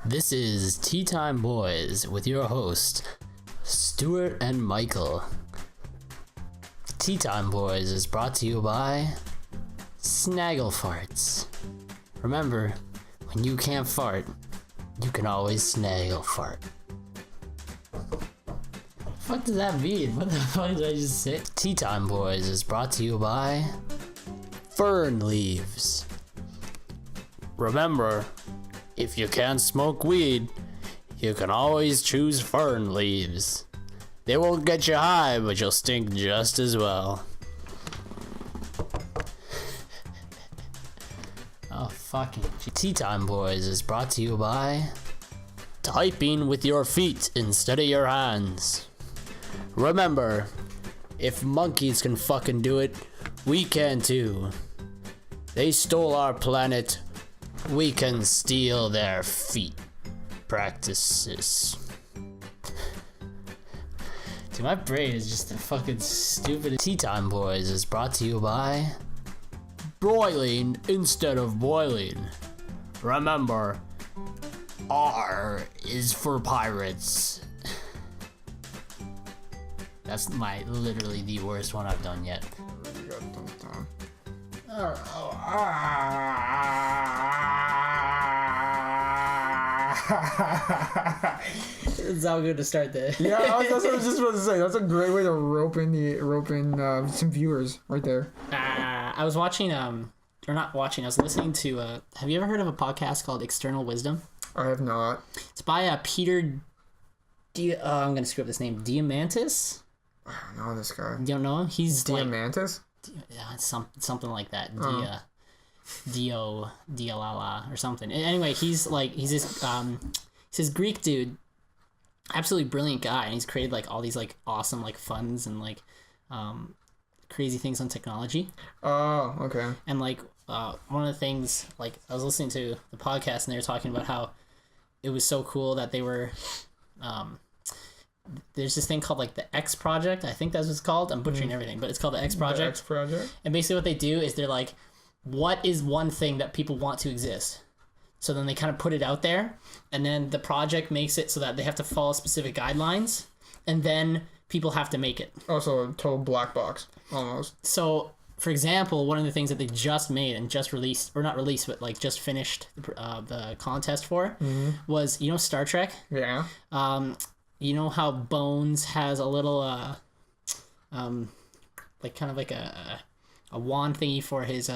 This is Tea Time Boys with your host, Stuart and Michael. Tea Time Boys is brought to you by Snaggle Farts. Remember, when you can't fart, you can always snaggle fart. What the fuck does that mean? What the fuck did I just say? Tea Time Boys is brought to you by Fern Leaves. Remember, if you can't smoke weed, you can always choose fern leaves. They won't get you high, but you'll stink just as well. Oh, fucking Tea Time Boys is brought to you by typing with your feet instead of your hands. Remember, if monkeys can fucking do it, we can too. They stole our planet. We can steal their feet practices. Dude, my brain is just a fucking stupid. Tea Time Boys is brought to you by broiling instead of boiling. Remember, R is for pirates. That's literally the worst one I've done yet. It's how good to start the. Yeah, that's what I was just about to say. That's a great way to rope in some viewers right there. I was watching, or not watching. I was listening to. Have you ever heard of a podcast called External Wisdom? I have not. It's by Peter. I'm gonna screw up this name. Diamantis. I don't know this guy. You don't know him? He's Diamantis. Yeah, something like that. Dialala or something. Anyway, he's this Greek dude, absolutely brilliant guy, and he's created like all these like awesome like funds and like crazy things on technology. Oh, okay. And like one of the things, like I was listening to the podcast and they were talking about how it was so cool that they were there's this thing called like the X Project. I think that's what it's called. I'm butchering everything, but it's called the X Project. The X Project. And basically what they do is they're like, what is one thing that people want to exist? So then they kind of put it out there, and then the project makes it so that they have to follow specific guidelines, and then people have to make it. Also a total black box, almost. So, for example, one of the things that they just made and just released, or not released, but like just finished the contest for, was, you know, Star Trek? Yeah. You know how Bones has a little, like kind of like a wand thingy for his,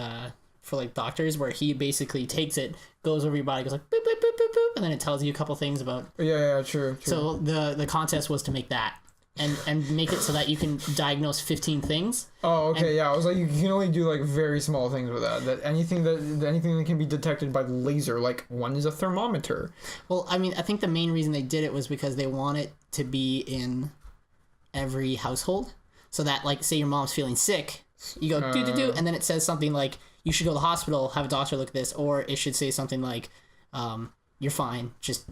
for like doctors, where he basically takes it, goes over your body, goes like boop, boop, boop, boop, boop, and then it tells you a couple things about. Yeah, true. So the contest was to make that. And make it so that you can diagnose 15 things. Oh, okay, yeah. I was like, you can only do like very small things with that. Anything that can be detected by laser, like one is a thermometer. Well, I mean, I think the main reason they did it was because they want it to be in every household, so that like, say your mom's feeling sick, you go do, and then it says something like, you should go to the hospital, have a doctor look at this, or it should say something like, you're fine, just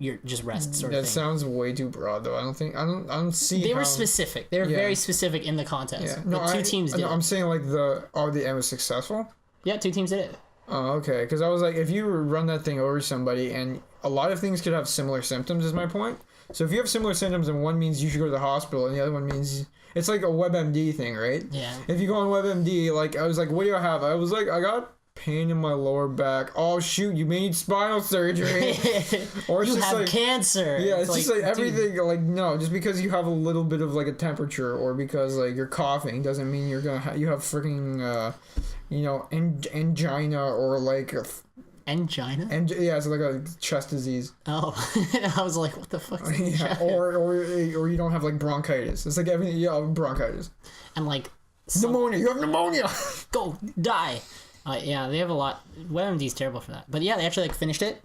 rest, sort of thing. That sounds way too broad, though. I don't see. They were specific. They were very specific in the contest. Yeah. No, two teams did. No, I'm saying like the end was successful. Yeah, 2 teams did it. Oh, okay. Because I was like, if you run that thing over somebody, and a lot of things could have similar symptoms, is my point. So if you have similar symptoms, and one means you should go to the hospital, and the other one means it's like a WebMD thing, right? Yeah. If you go on WebMD, like I was like, what do I have? I was like, I got pain in my lower back. Oh shoot, you may need spinal surgery. Or you have like, cancer. Yeah, it's just like everything. Dude. Like no, just because you have a little bit of like a temperature, or because like you're coughing, doesn't mean you're gonna you have freaking angina, or like angina. Yeah, it's like a chest disease. Oh, I was like, what the fuck? Yeah, or you don't have like bronchitis. It's like everything. Yeah, bronchitis. And like pneumonia. You have pneumonia. Go die. Yeah, they have a lot. WebMD's terrible for that. But yeah, they actually like finished it,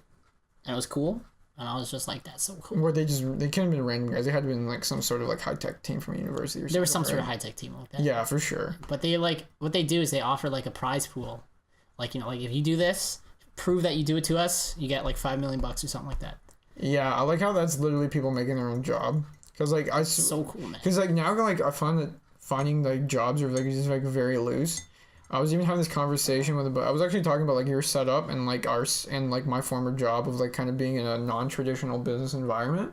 and it was cool. And I was just like, that's so cool. Or they couldn't have been random guys. They had been like some sort of like high tech team from a university or something. There was some sort of high tech team like that. Yeah, for sure. But they like, what they do is they offer like a prize pool. Like, you know, like if you do this, prove that you do it to us, you get like $5 million or something like that. Yeah, I like how that's literally people making their own job. Because like so cool, man. Because like now like I find that finding like jobs are like just like very loose. I was even having this conversation with, I was actually talking about like your setup and like ours and like my former job of like kind of being in a non-traditional business environment,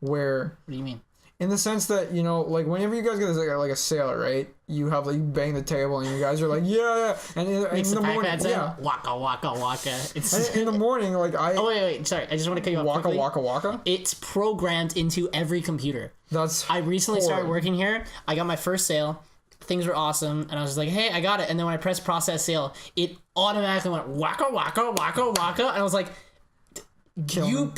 where. What do you mean? In the sense that, you know, like whenever you guys get like a sale, right? You have like you bang the table and you guys are like, yeah, and in the morning, yeah, waka waka waka. It's in the morning, like wait, sorry, I just want to cut you off. Waka quickly. waka waka. It's programmed into every computer. I recently started working here. I got my first sale. Things were awesome, and I was just like, hey, I got it. And then when I pressed process sale, it automatically went waka waka waka waka, and I was like, you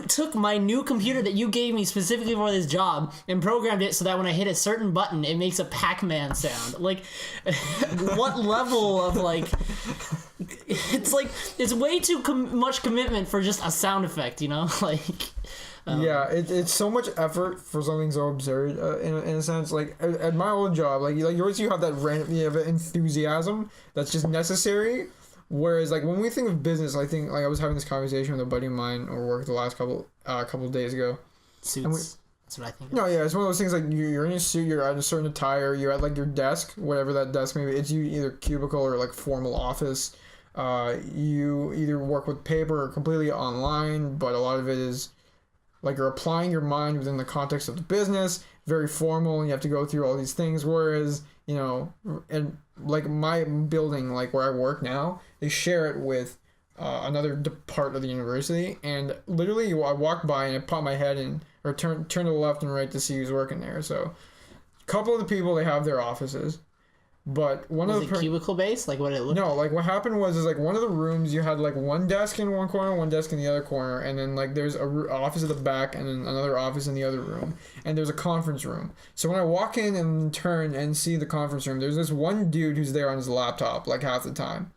took my new computer that you gave me specifically for this job and programmed it so that when I hit a certain button, it makes a Pac-Man sound. Like, what level of like, it's way too much commitment for just a sound effect, you know? Like, yeah, it's so much effort for something so absurd in a sense. Like at my old job, like yours, you have that you have enthusiasm that's just necessary. Whereas, like, when we think of business, I think, like, I was having this conversation with a buddy of mine or work the last couple of days ago. Suits. That's what I think. No, yeah, it's one of those things, like, you're in a suit, you're at a certain attire, you're at, like, your desk, whatever that desk may be. It's either cubicle or, like, formal office. You either work with paper or completely online, but a lot of it is, like, you're applying your mind within the context of the business, very formal, and you have to go through all these things, whereas, you know, and like my building, like where I work now, they share it with another part of the university, and literally I walk by and I pop my head in or turn to the left and right to see who's working there. So a couple of the people, they have their offices, but one of the cubicle based, like what it looked. No, like what happened was like one of the rooms you had like one desk in one corner, one desk in the other corner, and then like there's a office at the back and then another office in the other room, and there's a conference room. So when I walk in and turn and see the conference room, there's this one dude who's there on his laptop like half the time,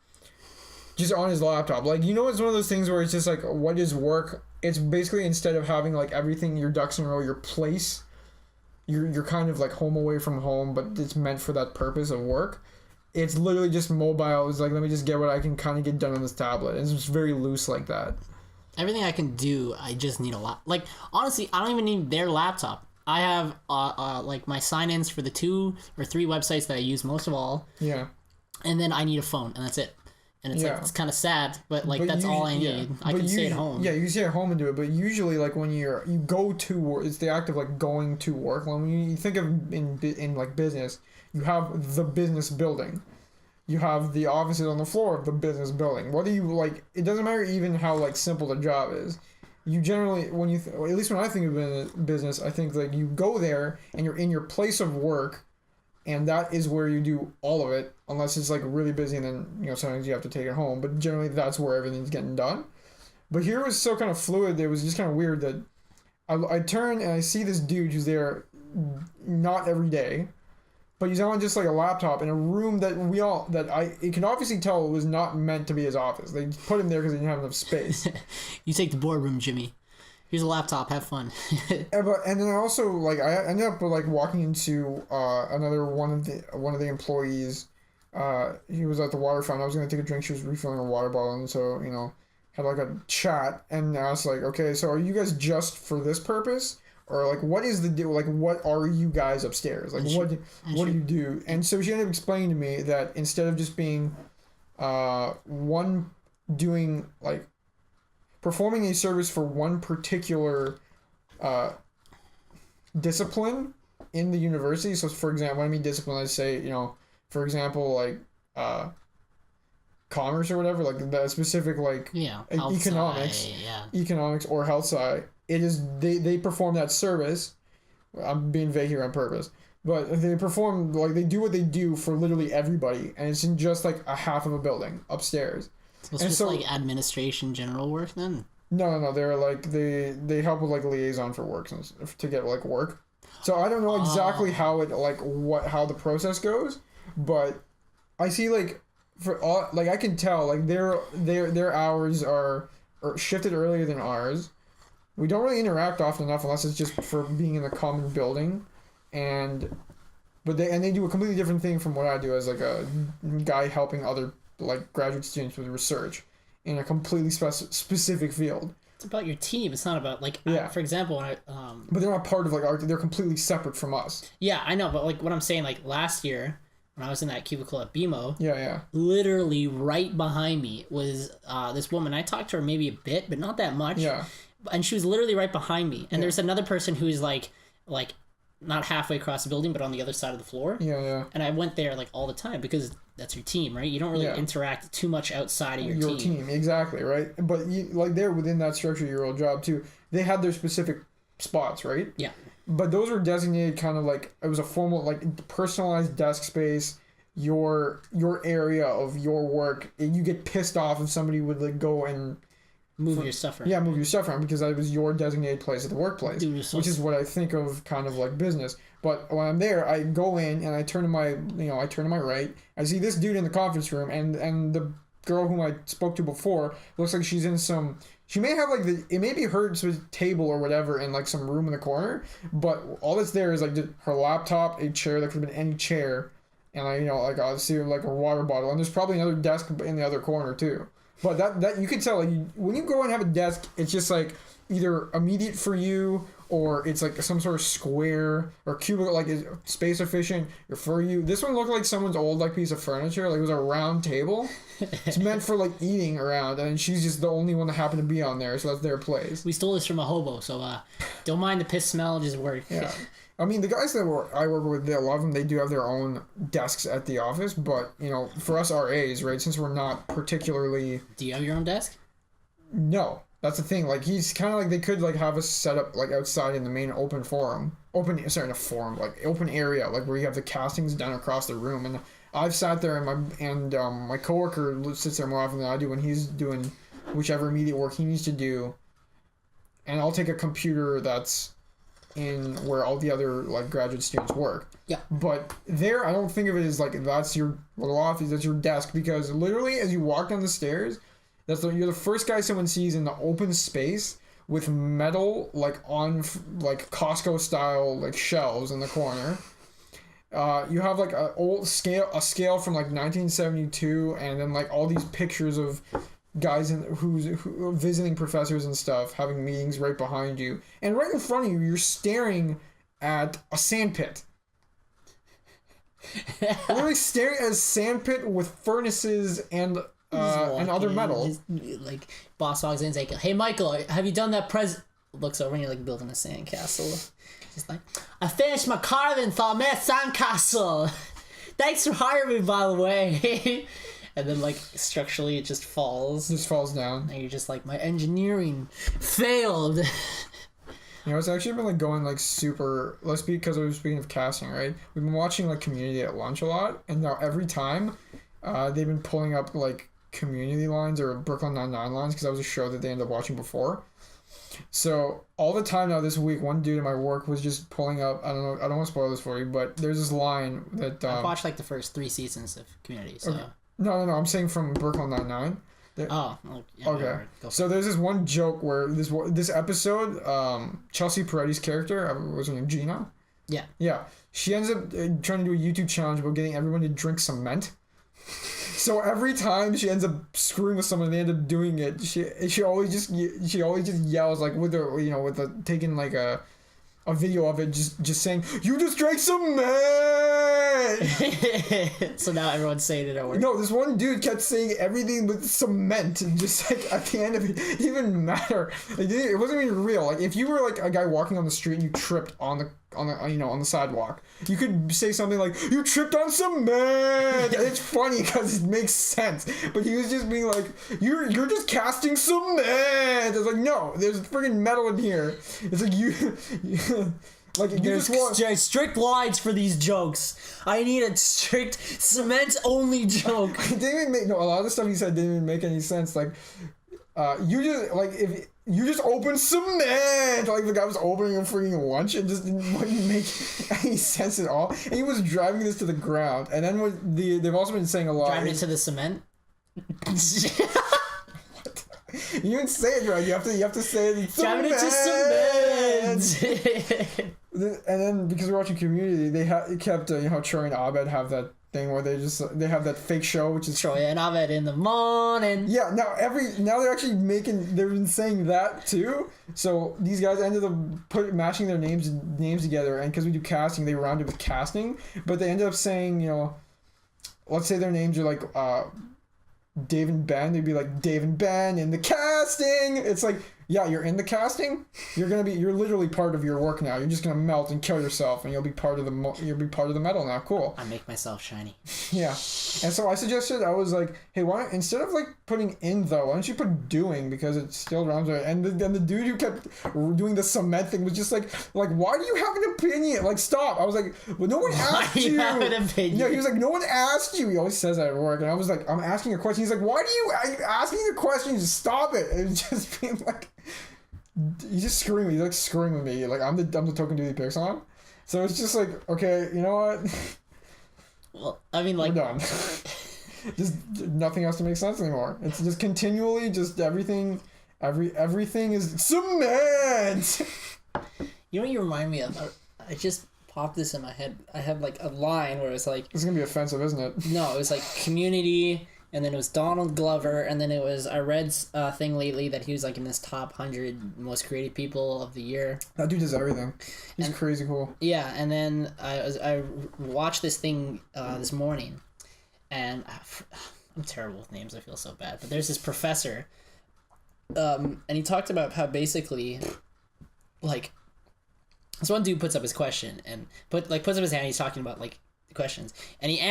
just on his laptop. Like, you know, it's one of those things where it's just like, what is work? It's basically, instead of having like everything, your ducks in a row, your place. You're kind of like home away from home, but it's meant for that purpose of work. It's literally just mobile. It's like, let me just get what I can kind of get done on this tablet. It's just very loose like that. Everything I can do, I just need a lot. Like, honestly, I don't even need their laptop. I have like my sign-ins for the 2 or 3 websites that I use most of all. Yeah. And then I need a phone, and that's it. And it's like, it's kind of sad, but like that's all I need. Yeah. I can stay at home. Yeah, you can stay at home and do it, but usually like when you go to work, it's the act of like going to work. When you think of in like business, you have the business building. You have the offices on the floor of the business building. Whether you like, it doesn't matter even how like simple the job is. You generally, when you at least when I think of business, I think like you go there and you're in your place of work. And that is where you do all of it, unless it's like really busy, and then, you know, sometimes you have to take it home. But generally, that's where everything's getting done. But here it was so kind of fluid. It was just kind of weird that I turn and I see this dude who's there not every day, but he's on just like a laptop in a room that you can obviously tell was not meant to be his office. They put him there because they didn't have enough space. You take the boardroom, Jimmy. Here's a laptop. Have fun. And then I also like I ended up like walking into another one of the employees. He was at the water fountain. I was gonna take a drink. She was refilling a water bottle, and so, you know, had like a chat. And I was like, okay, so are you guys just for this purpose, or like what is the deal? Like, what are you guys upstairs? Like, what do you do? And so she ended up explaining to me that instead of just being one doing like performing a service for one particular discipline in the university. So, for example, when I mean discipline, I say, you know, for example, like commerce or whatever, like the specific, like economics or health side. It is they perform that service. I'm being vague here on purpose, but they perform, like, they do what they do for literally everybody, and it's in just like a half of a building upstairs. So it's just like administration, general work then? No. They're like they help with like liaison for work to get like work. So I don't know exactly how it how the process goes, but I see like for all, like I can tell like their hours are shifted earlier than ours. We don't really interact often enough unless it's just for being in the common building, but they do a completely different thing from what I do as like a guy helping other like graduate students with research in a completely specific field. It's about your team. It's not about like, for example, when but they're not part of like our, they're completely separate from us. Yeah, I know, but like what I'm saying, like last year, when I was in that cubicle at BMO, Yeah. literally right behind me was this woman. I talked to her maybe a bit, but not that much. Yeah. And she was literally right behind me. And there's another person who's like not halfway across the building, but on the other side of the floor. Yeah. And I went there like all the time because that's your team, right? You don't really interact too much outside of your team. Exactly, right? But you, like there within that structure, your old job too, they had their specific spots, right? Yeah. But those were designated kind of like, it was a formal, like personalized desk space, your area of your work. And you get pissed off if somebody would like go and move your stuff around. Yeah, move your stuff around because that was your designated place at the workplace, which is what I think of kind of like business. But when I'm there, I go in and I turn to my right. I see this dude in the conference room, and the girl whom I spoke to before looks like she's in some. She may have like it may be her table or whatever in like some room in the corner, but all that's there is like her laptop, a chair that could have been any chair, and I see like a water bottle, and there's probably another desk in the other corner too. But that you can tell like when you go and have a desk, it's just like either immediate for you or it's like some sort of square or cubicle, like is space efficient or for you. This one looked like someone's old like piece of furniture. Like it was a round table. It's meant for like eating around, and she's just the only one that happened to be on there, so that's their place. We stole this from a hobo, so don't mind the piss smell, just work. Yeah. I mean, the guys that I work with, a lot of them, they do have their own desks at the office, but, for us RAs, right, since we're not particularly... Do you have your own desk? No. That's the thing. Like, he's kind of like, they could, like, have us set up, like, outside in the main open area, like, where you have the castings done across the room, and I've sat there, and my coworker sits there more often than I do when he's doing whichever immediate work he needs to do, and I'll take a computer that's in where all the other like graduate students work. Yeah. But there, I don't think of it as like that's your little office, that's your desk, because literally as you walk down the stairs, you're the first guy someone sees in the open space with metal like on like Costco style like shelves in the corner. You have like a scale from like 1972, and then like all these pictures of guys who visiting professors and stuff having meetings right behind you, and right in front of you you're staring at a sandpit. Literally staring at a sandpit with furnaces and other metal. Like boss walks in and like, "Hey Michael, have you done that looks over and you're like building a sandcastle. Just like, "I finished my carving, thought I made a sandcastle. Thanks for hiring me, by the way." And then, like, structurally, it just falls. Just falls down. And you're just like, my engineering failed. It's actually been, like, going, like, super... because I was speaking of casting, right? We've been watching, like, Community at lunch a lot. And now every time, they've been pulling up, like, Community lines or Brooklyn Nine-Nine lines, because that was a show that they ended up watching before. So, all the time now this week, one dude at my work was just pulling up... I don't want to spoil this for you, but there's this line that... I've watched, like, the first 3 seasons of Community, so... Okay. No. I'm saying from Brooklyn Nine-Nine. Yeah, okay. So there's this one joke where this episode, Chelsea Peretti's character, was her name Gina? Yeah. Yeah. She ends up trying to do a YouTube challenge about getting everyone to drink cement. So every time she ends up screwing with someone, they end up doing it. She always just yells like taking like a video of it, just saying, "You just drank cement." So now everyone's saying it at work. No, this one dude kept saying everything with cement, and just like at the end of it, didn't even matter. Like, it wasn't even real. Like if you were like a guy walking on the street and you tripped on the sidewalk, you could say something like, "You tripped on cement." And it's funny because it makes sense. But he was just being like, "You're just casting cement." It's like, no, there's friggin' metal in here. It's like you like you there's just want strict lines for these jokes. I need a strict cement only joke. It didn't even make a lot of the stuff he said didn't even make any sense. Like you just like if you just open cement, like the guy was opening a freaking lunch, and just wouldn't make any sense at all. And he was driving this to the ground. And then they've also been saying a lot. Driving it to the cement. You didn't say it right. You have to say it. Driving it to cement. And then because we're watching Community, it kept Troy and Abed have that thing where they have that fake show, which is Troy and Abed in the morning. Yeah, now they're actually they've been saying that too. So these guys ended up matching their names together, and because we do casting, they rounded with casting, but they ended up saying let's say their names are like Dave and Ben, they'd be like, Dave and Ben in the casting. It's like, yeah, you're in the casting. You're literally part of your work now. You're just gonna melt and kill yourself, and you'll be part of the metal now. Cool. I make myself shiny. Yeah, and so I suggested, I was like, hey, why instead of like putting in though, why don't you put doing, because it still rhymes right. And then the dude who kept doing the cement thing was just like why do you have an opinion? Like, stop. I was like, well, no one asked you. Have an opinion? Yeah, he was like, no one asked you. He always says that at work, and I was like, I'm asking a question. He's like, why are you asking the questions? Stop it. And it was just being like. He's just screwing me. He's like screwing with me. Like, I'm the token dude he picks on. So it's just like, okay, you know what? Well, I mean, like, we're done. Just nothing else to make sense anymore. It's just continually just everything is cement. You know what you remind me of? I just popped this in my head. I have like a line where it's like, this is gonna be offensive, isn't it? No, it was like Community. And then it was Donald Glover, and then it was, I read a thing lately that he was like in this top 100 most creative people of the year. That dude does everything. He's crazy cool. Yeah, and then I watched this thing this morning, and I'm terrible with names, I feel so bad, but there's this professor, and he talked about how basically, like, this one dude puts up his question, and puts up his hand, he's talking about, like, the questions, and he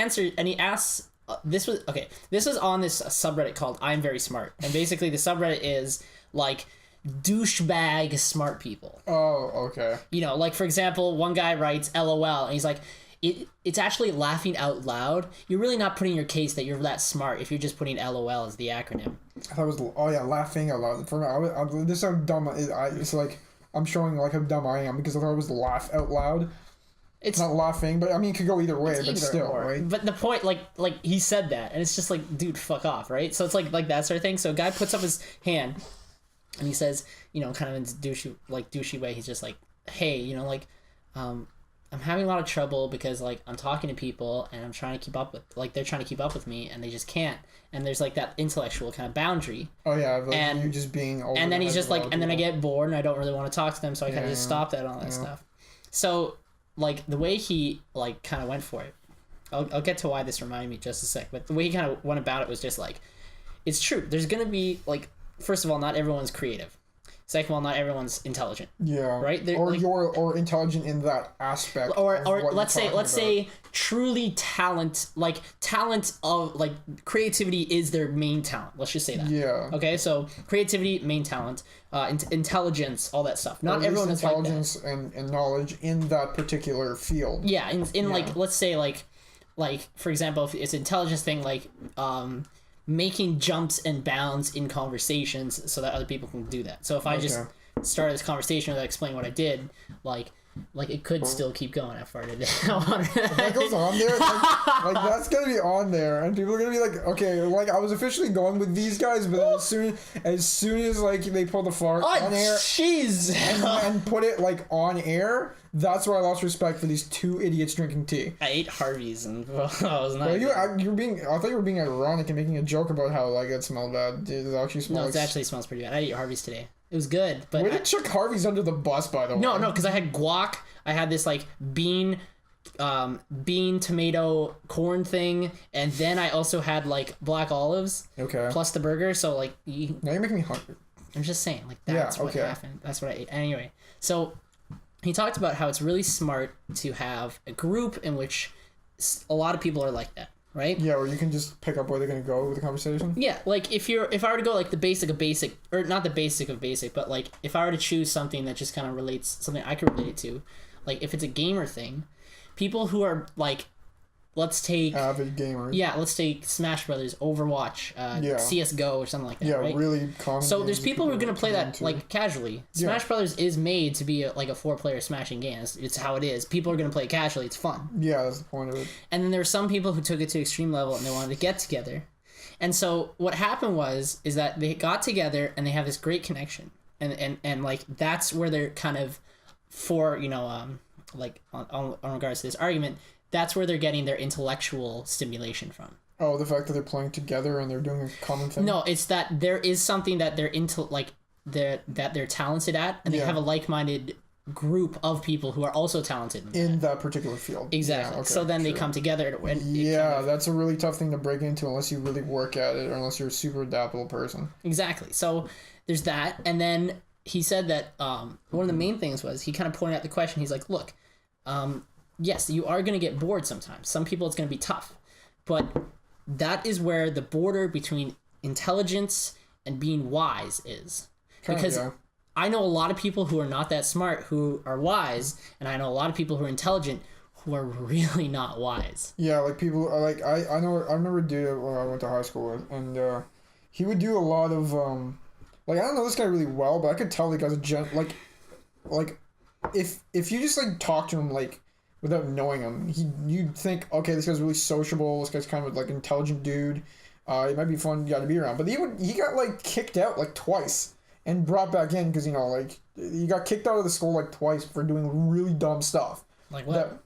asks... This was on this subreddit called I'm Very Smart, and basically the subreddit is like douchebag smart people. Oh, okay. You know, like, for example, one guy writes LOL, and he's like, it's actually laughing out loud. You're really not putting your case that you're that smart if you're just putting LOL as the acronym. I thought it was laughing out loud. For me, this is how dumb it's like. I'm showing like how dumb I am because I thought it was laugh out loud. It's not laughing, but I mean, it could go either way, but still, right? But the point, like he said that, and it's just like, dude, fuck off, right? So it's like that sort of thing. So a guy puts up his hand, and he says, you know, kind of in a douchey way, he's just like, hey, you know, like, I'm having a lot of trouble because, like, I'm talking to people, and I'm trying to keep up with, like, they're trying to keep up with me, and they just can't. And there's, like, that intellectual kind of boundary. Oh, yeah, like, and you just being over. And then he's just like, and then I get bored, and I don't really want to talk to them, so I kind of just stop that and all that stuff. So... like, the way he, like, kind of went for it, I'll get to why this reminded me just a sec, but the way he kind of went about it was just like, it's true, there's gonna be, like, first of all, not everyone's creative. Second of all, not everyone's intelligent. Yeah. Right? Or like, or intelligent in that aspect. Or let's say truly talent of, like, creativity is their main talent. Let's just say that. Yeah. Okay, so creativity, main talent, intelligence, all that stuff. Not everyone is like that. Intelligence and knowledge in that particular field. Yeah, in like, let's say, like for example, if it's an intelligence thing, like making jumps and bounds in conversations so that other people can do that. So if I just started this conversation without explaining what I did, like it could still keep going. I farted. If that goes on there, like that's gonna be on there, and people are gonna be like, okay, like I was officially going with these guys, but then as soon as like they pull the fart on air, jeez, and put it like on air, that's where I lost respect for these two idiots drinking tea. I ate Harveys and I was not. Well, you were being. I thought you were being ironic and making a joke about how like it smelled bad. It actually smells. No, it actually smells pretty bad. I ate Harveys today. It was good, but way to chuck Harveys under the bus, by the way. No, because I had guac. I had this like bean, tomato, corn thing, and then I also had like black olives. Okay. Plus the burger, so like. Now you're making me hungry. I'm just saying, like that's what happened. That's what I ate. Anyway, so he talked about how it's really smart to have a group in which a lot of people are like that. Right? Yeah, where you can just pick up where they're going to go with the conversation. Yeah, like if I were to go like the basic of basic, or not the basic of basic, but like if I were to choose something that just kind of relates, something I could relate it to, like if it's a gamer thing, people who are like, let's take avid gamers. Yeah, let's take Smash Brothers, Overwatch, CS:GO or something like that. Yeah, right? Really common. So there's people who are gonna play that like casually. Smash Brothers is made to be like a 4-player smashing game. It's how it is. People are gonna play it casually. It's fun. Yeah, that's the point of it. And then there were some people who took it to extreme level and they wanted to get together. And so what happened is that they got together and they have this great connection. And like that's where they're kind of for, you know, like on regards to this argument, that's where they're getting their intellectual stimulation from. Oh, the fact that they're playing together and they're doing a common thing? No, it's that there is something that they're into, like that they're talented at, and they have a like-minded group of people who are also talented in that particular field. Exactly. Yeah, okay, so then they sure. come together. That's a really tough thing to break into unless you really work at it or unless you're a super adaptable person. Exactly. So there's that. And then he said that one of the main things was he kind of pointed out the question. He's like, look, yes, you are going to get bored sometimes. Some people it's going to be tough. But that is where the border between intelligence and being wise is. Because I know a lot of people who are not that smart who are wise, and I know a lot of people who are intelligent who are really not wise. Yeah, like people are like I know I remember a dude when I went to high school with, and he would do a lot of like I don't know this guy really well, but I could tell the guy's a like if you just like talk to him like without knowing him, you'd think, okay, this guy's really sociable, this guy's kind of like an intelligent dude. It might be fun guy to be around, but he got like kicked out like twice. And brought back in because, you know, like, he got kicked out of the school, like, twice for doing really dumb stuff. Like what?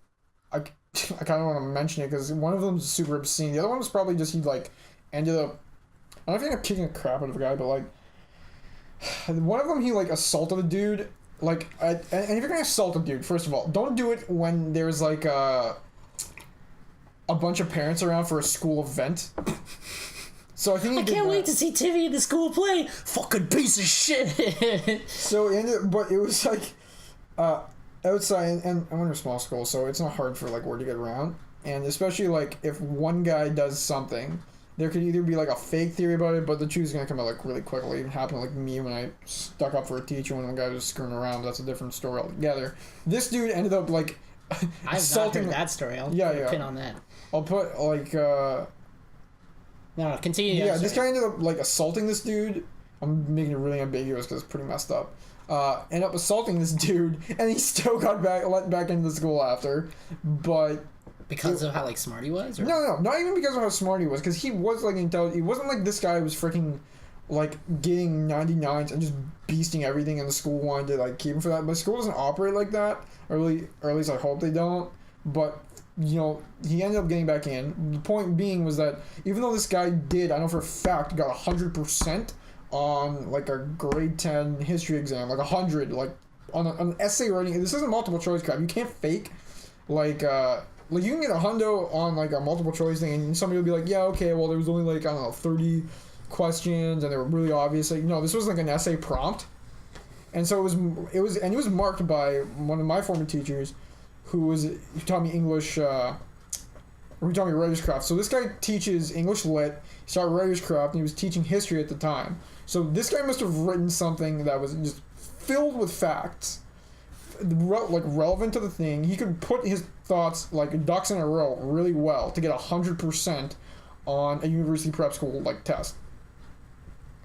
I kind of want to mention it because one of them's super obscene. The other one was probably just he, like, ended up... I don't know if he ended up kicking the crap out of a guy, but, like... One of them, he, like, assaulted a dude. Like, and if you're going to assault a dude, first of all, don't do it when there's, like, a bunch of parents around for a school event. So I think I can't wait to see Timmy in the school play. Fucking piece of shit. So but it was like outside, and I went to a small school, so it's not hard for like word to get around. And especially like if one guy does something, there could either be like a fake theory about it, but the truth is gonna come out like really quickly. It happened like me when I stuck up for a teacher when the guy was screwing around. That's a different story altogether. This dude ended up like I've not heard that story. I'll put a pin on that. I'll put like. No, continue. Yeah, this guy ended up like assaulting this dude. I'm making it really ambiguous because it's pretty messed up. Ended up assaulting this dude, and he still got let back into the school after. But because of how like smart he was, or? No, not even because of how smart he was. Because he was like intelligent. He wasn't like this guy who was freaking like getting 99s and just beasting everything, and the school wanted to like keep him for that. But school doesn't operate like that, or at least I hope they don't. But you know, he ended up getting back in. The point being was that even though this guy did, I know for a fact, got 100% on like a grade 10 history exam, like 100, like on an essay writing. This isn't multiple choice crap. You can't fake like you can get a hundo on like a multiple choice thing, and somebody will be like, yeah, okay, well there was only like I don't know 30 questions, and they were really obvious. Like no, this was like an essay prompt, and so it was marked by one of my former teachers. He taught me English, he taught me writer's craft. So this guy teaches English lit, he started writer's craft, and he was teaching history at the time. So this guy must have written something that was just filled with facts, like relevant to the thing. He could put his thoughts like ducks in a row really well to get 100% on a university prep school like test.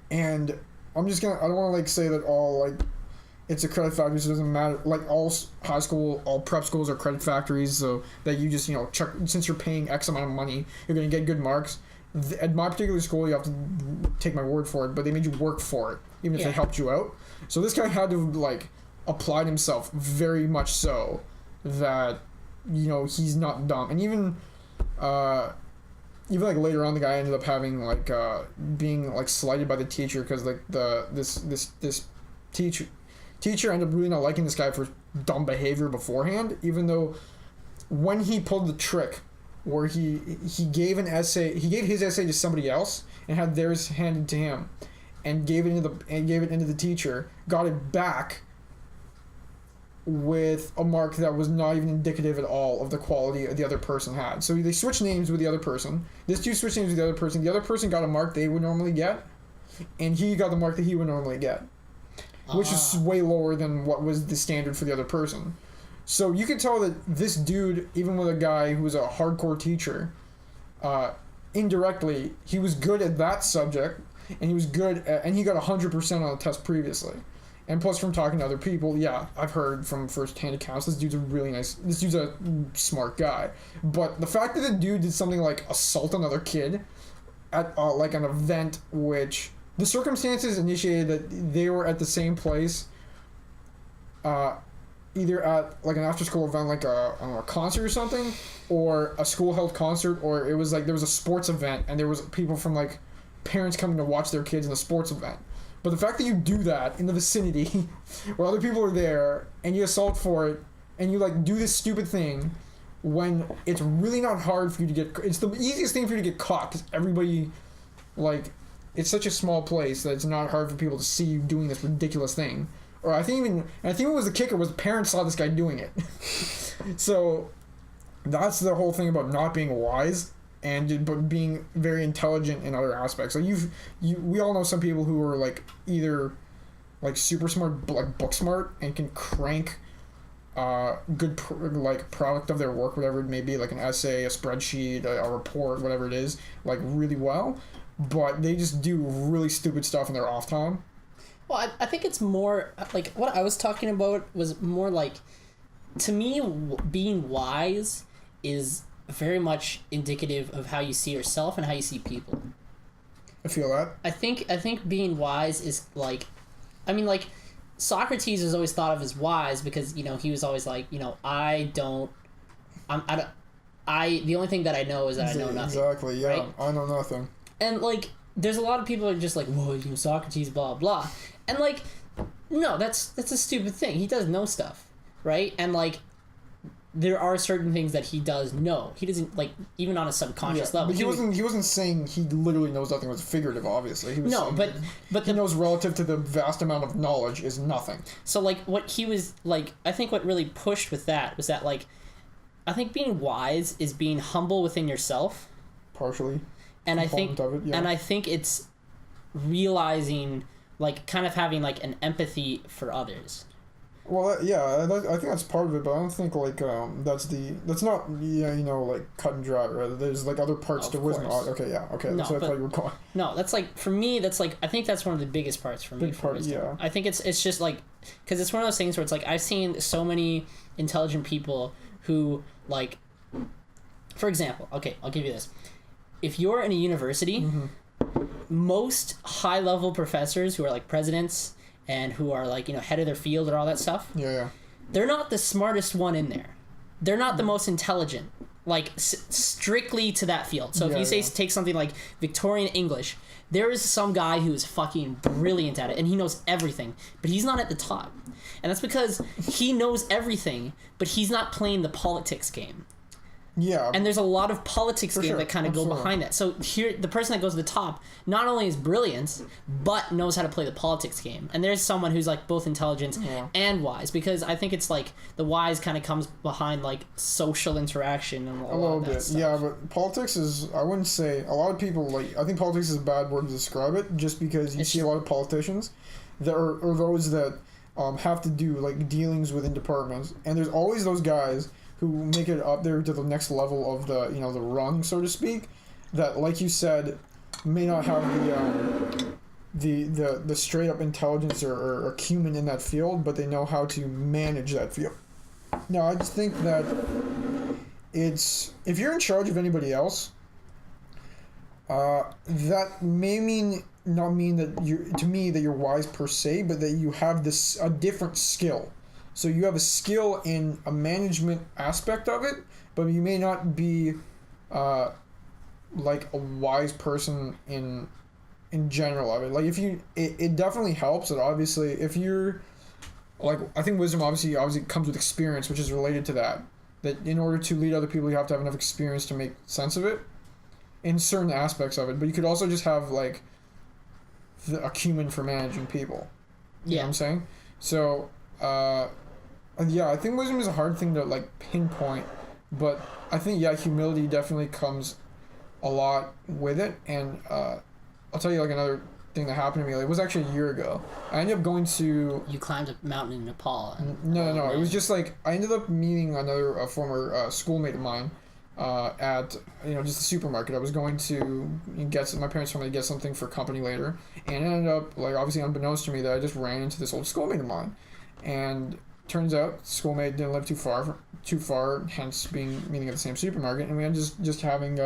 And I don't want to like say that all like it's a credit factory, so it doesn't matter. Like all high school, all prep schools are credit factories, so that you just check, since you're paying X amount of money, you're gonna get good marks. At my particular school, you have to take my word for it, but they made you work for it, even if they helped you out. So this guy had to like apply himself very much so that he's not dumb. And even like later on, the guy ended up having like being like slighted by the teacher because like this teacher ended up really not liking this guy for dumb behavior beforehand, even though when he pulled the trick where he gave his essay to somebody else and had theirs handed to him and gave it into the teacher, got it back with a mark that was not even indicative at all of the quality the other person had. So they switched names with the other person. This dude switched names with the other person. The other person got a mark they would normally get, and he got the mark that he would normally get, which is way lower than what was the standard for the other person. So you could tell that this dude, even with a guy who was a hardcore teacher, indirectly, he was good at that subject, and he was and he got 100% on the test previously. And plus, from talking to other people, yeah, I've heard from first-hand accounts, this dude's a smart guy. But the fact that the dude did something like assault another kid at like an event, which the circumstances initiated that they were at the same place, either at like an after-school event, like a concert or something, or a school-held concert, or it was like there was a sports event and there was people from like parents coming to watch their kids in the sports event. But the fact that you do that in the vicinity where other people are there and you assault for it and you like do this stupid thing when it's really not hard for you to get, it's the easiest thing for you to get caught because everybody, like, it's such a small place that it's not hard for people to see you doing this ridiculous thing. Or I think it was the kicker was parents saw this guy doing it. So that's the whole thing about not being wise but being very intelligent in other aspects. Like we all know some people who are like either like super smart, like book smart, and can crank good like product of their work, whatever it may be, like an essay, a spreadsheet, a report, whatever it is, like really well, but they just do really stupid stuff in their off time. Well, I think it's more like what I was talking about was more like, to me, being wise is very much indicative of how you see yourself and how you see people. I feel that. I think being wise is like, I mean, like, Socrates is always thought of as wise because, you know, he was always like, you know, the only thing that I know is that I know nothing. Exactly, yeah. Right? I know nothing. And, like, there's a lot of people who are just like, whoa, you know, Socrates, blah, blah. And, like, no, that's a stupid thing. He does know stuff, right? And, like, there are certain things that he does know. He doesn't, like, even on a subconscious level. But he wasn't saying he literally knows nothing. It was figurative, obviously. He was saying but he knows relative to the vast amount of knowledge is nothing. So, like, what he was, like, I think what really pushed with that was that, like, I think being wise is being humble within yourself. Partially. And I think, yeah. and I think it's realizing, like, kind of having, like, an empathy for others. Well, yeah, I think that's part of it, but I don't think, like, that's not, yeah, you know, like, cut and dry, right? There's, like, other parts to wisdom. Oh, okay, yeah, okay, no, that's what I thought you were going. No, that's, like, for me, that's, like, I think that's one of the biggest parts for me. Big part, yeah. I think it's just, like, because it's one of those things where it's, like, I've seen so many intelligent people who, like, for example, okay, I'll give you this. If you're in a university, most high-level professors who are, like, presidents and who are, like, you know, head of their field and all that stuff, they're not the smartest one in there. They're not the most intelligent, like, strictly to that field. So if you say take something like Victorian English, there is some guy who is fucking brilliant at it and he knows everything, but he's not at the top. And that's because he knows everything, but he's not playing the politics game. Yeah. And there's a lot of politics game that kind of go behind that. So here, the person that goes to the top not only is brilliant, but knows how to play the politics game. And there's someone who's, like, both intelligent and wise, because I think it's, like, the wise kind of comes behind, like, social interaction and a little bit. Stuff. Yeah, but politics is, I wouldn't say, a lot of people, like, I think politics is a bad word to describe it, just because you see a lot of politicians that are, or those that have to do, like, dealings within departments, and there's always those guys who make it up there to the next level of the, you know, the rung, so to speak, that, like you said, may not have the straight up intelligence or acumen in that field, but they know how to manage that field. Now, I just think that it's, if you're in charge of anybody else, that may not mean that you're wise per se, but that you have a different skill. So you have a skill in a management aspect of it, but you may not be like a wise person in general of it. Like, if you, it definitely helps. That obviously, if you're, like, I think wisdom obviously comes with experience, which is related to that. That in order to lead other people, you have to have enough experience to make sense of it in certain aspects of it. But you could also just have, like, the acumen for managing people. You know what I'm saying? So, yeah, I think wisdom is a hard thing to, like, pinpoint, but I think, humility definitely comes a lot with it, and I'll tell you, like, another thing that happened to me. Like, it was actually a year ago. I ended up going to... You climbed a mountain in Nepal. No. It was just, like, I ended up meeting another former schoolmate of mine at, you know, just a supermarket. I was going to my parents told me to get something for company later, and it ended up, like, obviously unbeknownst to me, that I just ran into this old schoolmate of mine, and turns out schoolmate didn't live too far, hence meeting at the same supermarket, and we ended just having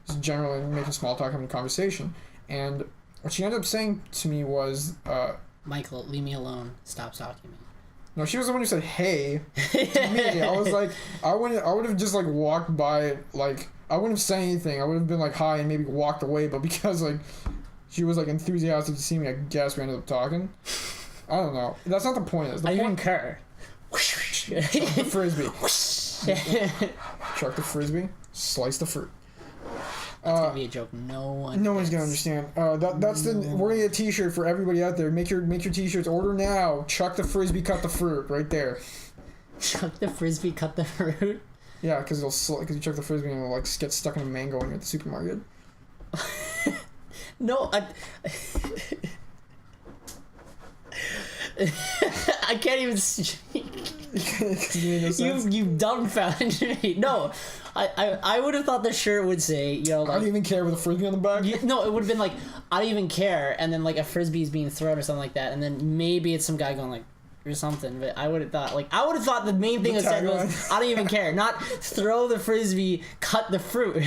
just generally making small talk, having a conversation. And what she ended up saying to me was, Michael, leave me alone. Stop talking to me. No, she was the one who said hey to me. I was like, I would have just, like, walked by, like, I wouldn't have said anything. I would have been like hi and maybe walked away, but because, like, she was like enthusiastic to see me. I guess we ended up talking. I don't know. That's not the point. I even care. The Frisbee. Chuck the Frisbee. Slice the fruit. That's gonna be a joke. No one's gonna understand. That's the. We're gonna get a T-shirt for everybody out there. Make your T-shirts. Order now. Chuck the Frisbee, cut the fruit. Right there. Chuck the Frisbee, cut the fruit. Yeah, because you chuck the Frisbee and it'll like get stuck in a mango when you're at the supermarket. No, I can't even speak. You've dumbfounded me. No, I would have thought the shirt would say, you know, like, I don't even care with a Frisbee on the back. No, it would have been like, I don't even care, and then like a Frisbee is being thrown or something like that, and then maybe it's some guy going like, or something. But I would have thought the main thing I said was, I don't even care, not throw the Frisbee, cut the fruit.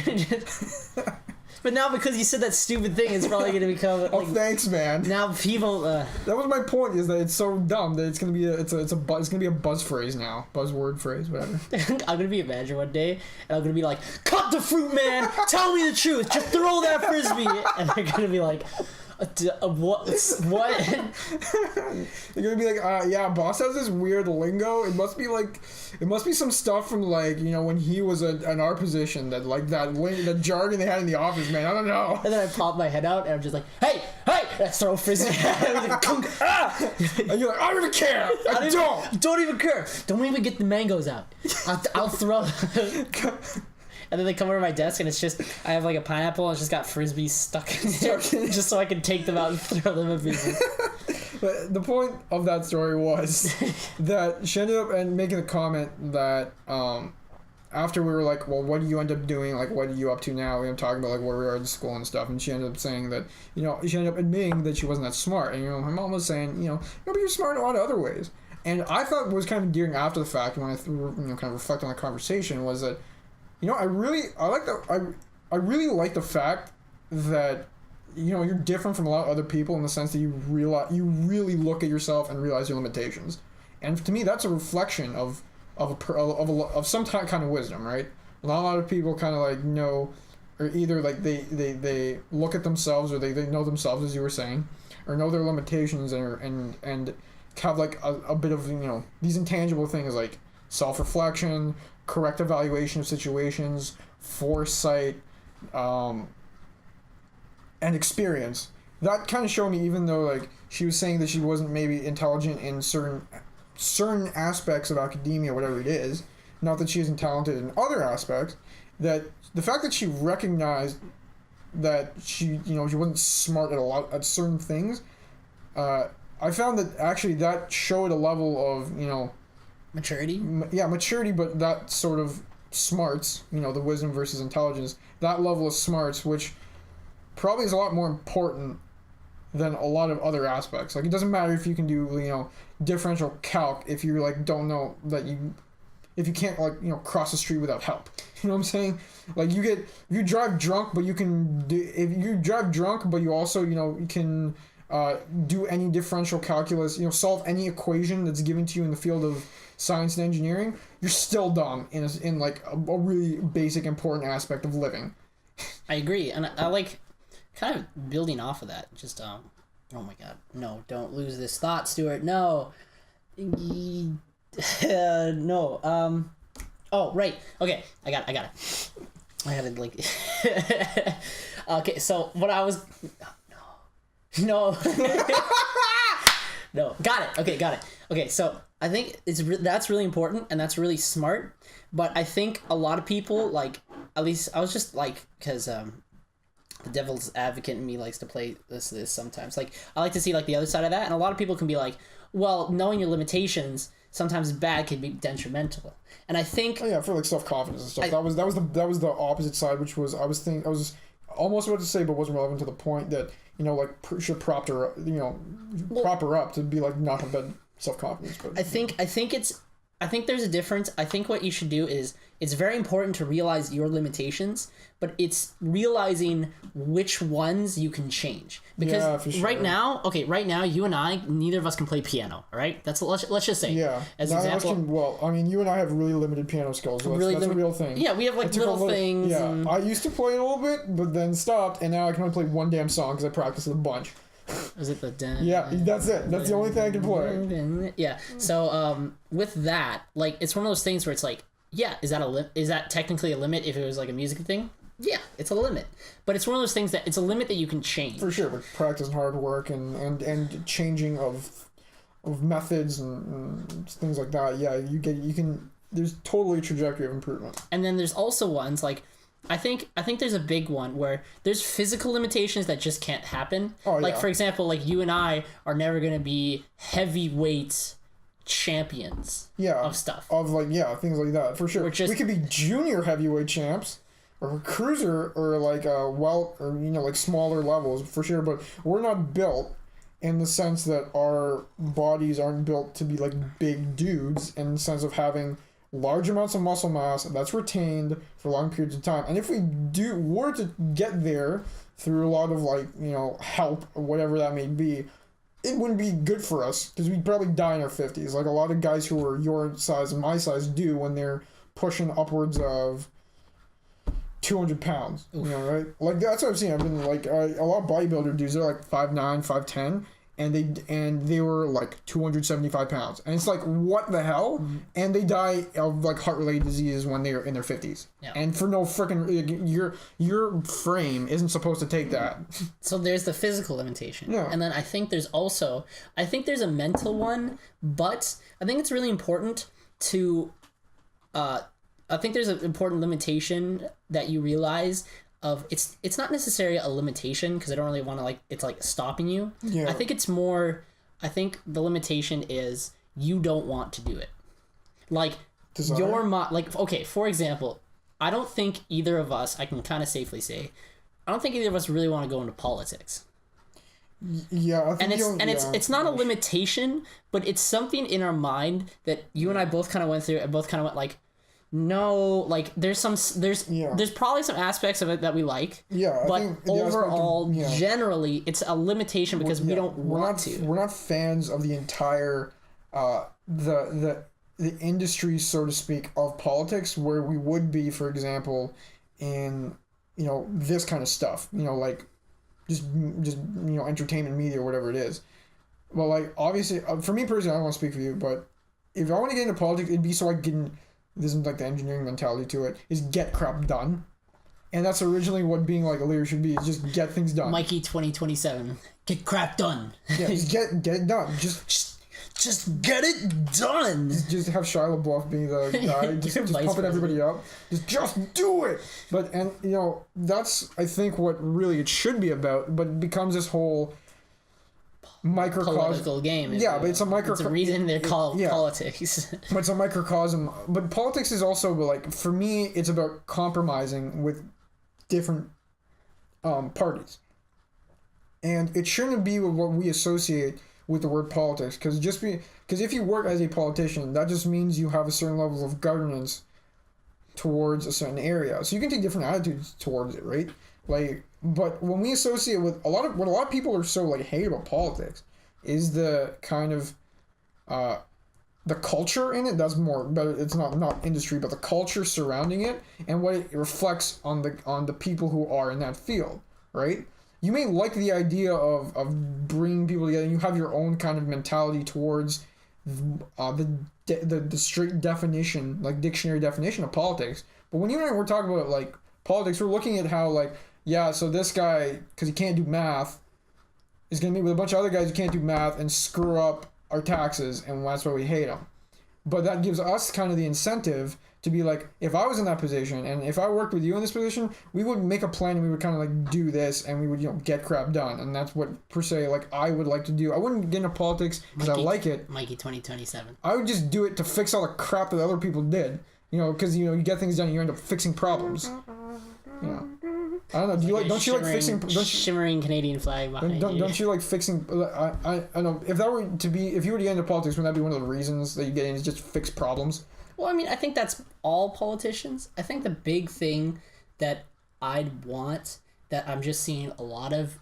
But now because you said that stupid thing, it's probably going to become like, oh, thanks, man. Now people that was my point, is that it's so dumb that it's going to be a buzz phrase now. Buzzword phrase, whatever. I'm going to be a manager one day, and I'm going to be like, cut the fruit, man! Tell me the truth! Just throw that Frisbee! And they're going to be like, what? They're gonna be like, yeah, boss has this weird lingo. It must be some stuff from like, you know, when he was in our position, that like that jargon they had in the office, man. I don't know. And then I pop my head out and I'm just like, hey, let's throw a Frisbee. And you're like, I don't even care. I don't even care. Don't even get the mangoes out. I'll throw. And then they come over to my desk, and it's just, I have like a pineapple, and it's just got Frisbees stuck in there, just so I can take them out and throw them at people. But the point of that story was that she ended up making a comment that after we were like, well, what do you end up doing? Like, what are you up to now? We were talking about like where we are at school and stuff, and she ended up saying that, you know, she ended up admitting that she wasn't that smart. And, you know, her mom was saying, you know, no, but you're smart in a lot of other ways. And I thought was kind of endearing after the fact, when I kind of reflect on the conversation, was that, you know, I really like the fact that, you know, you're different from a lot of other people in the sense that you really look at yourself and realize your limitations, and to me that's a reflection of some kind of wisdom, right? Not a lot of people kind of like know, or either like they look at themselves, or they know themselves, as you were saying, or know their limitations, and have like a bit of, you know, these intangible things like self-reflection, correct evaluation of situations, foresight, and experience. That kind of showed me, even though like she was saying that she wasn't maybe intelligent in certain aspects of academia, whatever it is, not that she isn't talented in other aspects, that the fact that she recognized that she wasn't smart at certain things, I found that actually that showed a level of, you know, maturity, but that sort of smarts, you know, the wisdom versus intelligence, that level of smarts, which probably is a lot more important than a lot of other aspects. Like, it doesn't matter if you can do, you know, differential calc if you like don't know that if you can't, like, you know, cross the street without help. You know what I'm saying? Like, if you drive drunk, but you also, you know, you can do any differential calculus, you know, solve any equation that's given to you in the field of science and engineering, you're still dumb in like a really basic important aspect of living. I agree, and I like kind of building off of that. Just oh my god, no! Don't lose this thought, Stuart. No, no. Oh right, okay, I got it. I had it like. Okay, so what I was. No. No. Got it. Okay, got it. Okay, so I think that's really important, and that's really smart, but I think a lot of people, like, at least I was just like, because the devil's advocate in me likes to play this sometimes. Like, I like to see like the other side of that, and a lot of people can be like, well, knowing your limitations, sometimes bad can be detrimental. And I think for like self-confidence and stuff. That was the opposite side, which was I was almost about to say, but wasn't relevant to the point, that, you know, like, should prop her up to be like not have bad self-confidence. But I think it's I think there's a difference. I think what you should do is it's very important to realize your limitations, but it's realizing which ones you can change. Because for sure. right now, you and I, neither of us can play piano, all right? Let's just say. Yeah. As an example. You and I have really limited piano skills. So that's a real thing. Yeah, we have like little things. Yeah, I used to play a little bit, but then stopped, and now I can only play one damn song because I practice it a bunch. Is it the Yeah, that's it. That's the only thing I can play. Yeah. So with that, like, it's one of those things where it's like, yeah, is that technically a limit if it was like a music thing? Yeah, it's a limit. But it's one of those things that it's a limit that you can change. For sure, with practice and hard work and changing of methods and things like that. Yeah, you can. There's totally a trajectory of improvement. And then there's also ones like, I think there's a big one where there's physical limitations that just can't happen. For example, like you and I are never gonna be heavyweight champions of stuff. Things like that for sure. We could be junior heavyweight champs, or cruiser, or like like smaller levels for sure. But we're not built in the sense that our bodies aren't built to be like big dudes in the sense of having large amounts of muscle mass that's retained for long periods of time. And if we were to get there through a lot of help or whatever that may be, it wouldn't be good for us because we'd probably die in our 50s, like a lot of guys who are your size and my size do when they're pushing upwards of 200 pounds. Oof. Right? Like that's what I've seen. I've been like a lot of bodybuilder dudes, they're like 5'9", 5'10", and they were like 275 pounds, and it's like, what the hell? Mm-hmm. And they die of like heart related diseases when they're in their 50s. Yeah. And for no freaking your frame isn't supposed to take that. So there's the physical limitation. Yeah. And then I think there's a mental one, but I think it's really important to I think there's an important limitation that you realize of it's not necessarily a limitation because I don't really want to it's like stopping you. Yeah. I think the limitation is you don't want to do it. Like okay, for example, I don't think either of us, I can kind of safely say, I don't think either of us really want to go into politics. Yeah, I think it's not a limitation, but it's something in our mind that you and I both kind of went through and both kind of went like, no, like there's probably some aspects of it that we like. Yeah, but overall, generally, it's a limitation because we don't want to. We're not fans of the entire the industry, so to speak, of politics, where we would be, for example, in this kind of stuff. Like just entertainment media or whatever it is. Well, like obviously, for me personally, I don't want to speak for you, but if I want to get into politics, it'd be so I can. This isn't like the engineering mentality to it, is get crap done. And that's originally what being like a leader should be, is just get things done. Mikey 2027. Get crap done. Yeah, just get it done. Just get it done. Just have Shia LaBeouf be the guy, just pumping everybody up. Just do it. But that's I think what really it should be about, but it becomes this whole microcosm political game. Yeah, but it's a microcosm. It's a reason they're called politics. But it's a microcosm. But politics is also like, for me, it's about compromising with different parties, and it shouldn't be what we associate with the word politics. Because if you work as a politician, that just means you have a certain level of governance towards a certain area. So you can take different attitudes towards it, right? Like. But when we associate with what a lot of people are so hate about politics is the kind of the culture in it. That's more, but it's not industry, but the culture surrounding it and what it reflects on the people who are in that field, right? You may like the idea of bringing people together, and you have your own kind of mentality towards the straight definition, like dictionary definition of politics. But when you and I were talking about politics, we're looking at how yeah, so this guy, because he can't do math, is going to meet with a bunch of other guys who can't do math and screw up our taxes, and that's why we hate him. But that gives us kind of the incentive to be like, if I was in that position, and if I worked with you in this position, we would make a plan, and we would kind of do this, and we would get crap done. And that's what, per se, I would like to do. I wouldn't get into politics because I like it. Mikey 2027. I would just do it to fix all the crap that other people did. Because, you get things done and you end up fixing problems. I don't know. Do you like? Don't you like fixing? Shimmering Canadian flag behind you. Don't you like fixing? I know. If that were to be, if you were to get into politics, wouldn't that be one of the reasons that you get in is just fix problems? Well, I mean, I think that's all politicians. I think the big thing that I'd want, that I'm just seeing a lot of,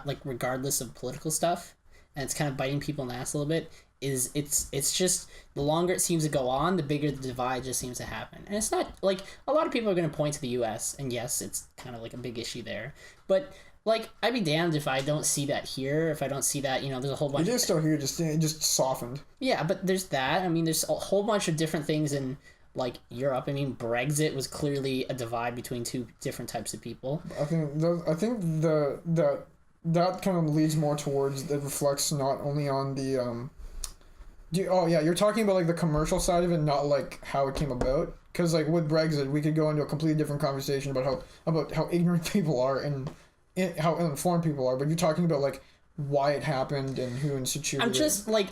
like regardless of political stuff, and it's kind of biting people in the ass a little bit, is it's just the longer it seems to go on, the bigger the divide just seems to happen. And it's not like a lot of people are going to point to the US, and yes, it's kind of like a big issue there, but like I'd be damned if I don't see that here, if I don't see that, there's a whole bunch. It is still here, just softened. Yeah, but there's that. I mean, there's a whole bunch of different things in like Europe. I mean, Brexit was clearly a divide between two different types of people. I think that kind of leads more towards, that reflects not only on the you're talking about like the commercial side of it, not like how it came about. Because like with Brexit, we could go into a completely different conversation about how ignorant people are and how uninformed people are. But you're talking about like why it happened and who instituted it. I'm just like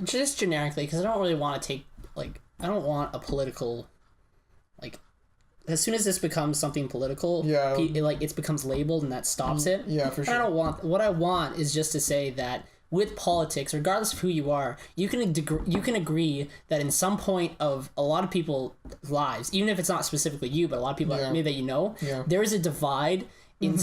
just generically, because I don't really want to take I don't want a political, like, as soon as this becomes something political, it becomes labeled and that stops it. Yeah, for sure. What I want is just to say that with politics, regardless of who you are, you can agree that in some point of a lot of people's lives, even if it's not specifically you, but a lot of people maybe that there is a divide in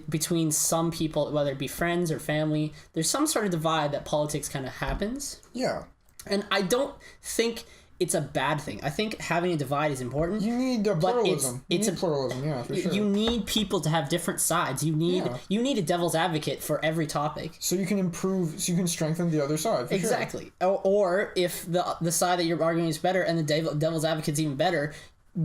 between some people, whether it be friends or family. There's some sort of divide that politics kind of happens. Yeah. And I don't think it's a bad thing. I think having a divide is important. You need pluralism. It's pluralism, yeah, for sure. You need people to have different sides. You need a devil's advocate for every topic. So you can improve, so you can strengthen the other side. For exactly. Sure. Or if the side that you're arguing is better and the devil's advocate's even better,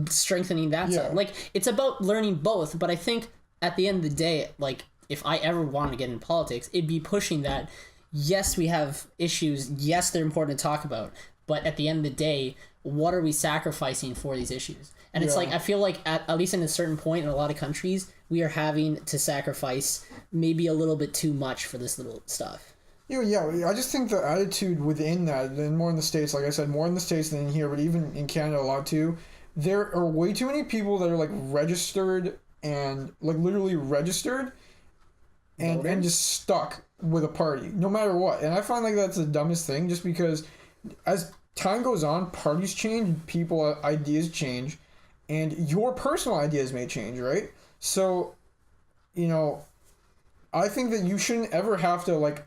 strengthening that side. Like, it's about learning both, but I think at the end of the day, like, if I ever wanted to get into politics, it'd be pushing that, yes, we have issues, yes, they're important to talk about, but at the end of the day, what are we sacrificing for these issues? And it's like, I feel like at least in a certain point in a lot of countries, we are having to sacrifice maybe a little bit too much for this little stuff. Yeah, I just think the attitude within that, and more in the States, like I said, more in the States than in here, but even in Canada a lot too, there are way too many people that are like registered and like literally registered and just stuck with a party, no matter what. And I find like that's the dumbest thing, just because as time goes on, parties change, people ideas change, and your personal ideas may change, right? So, I think that you shouldn't ever have to like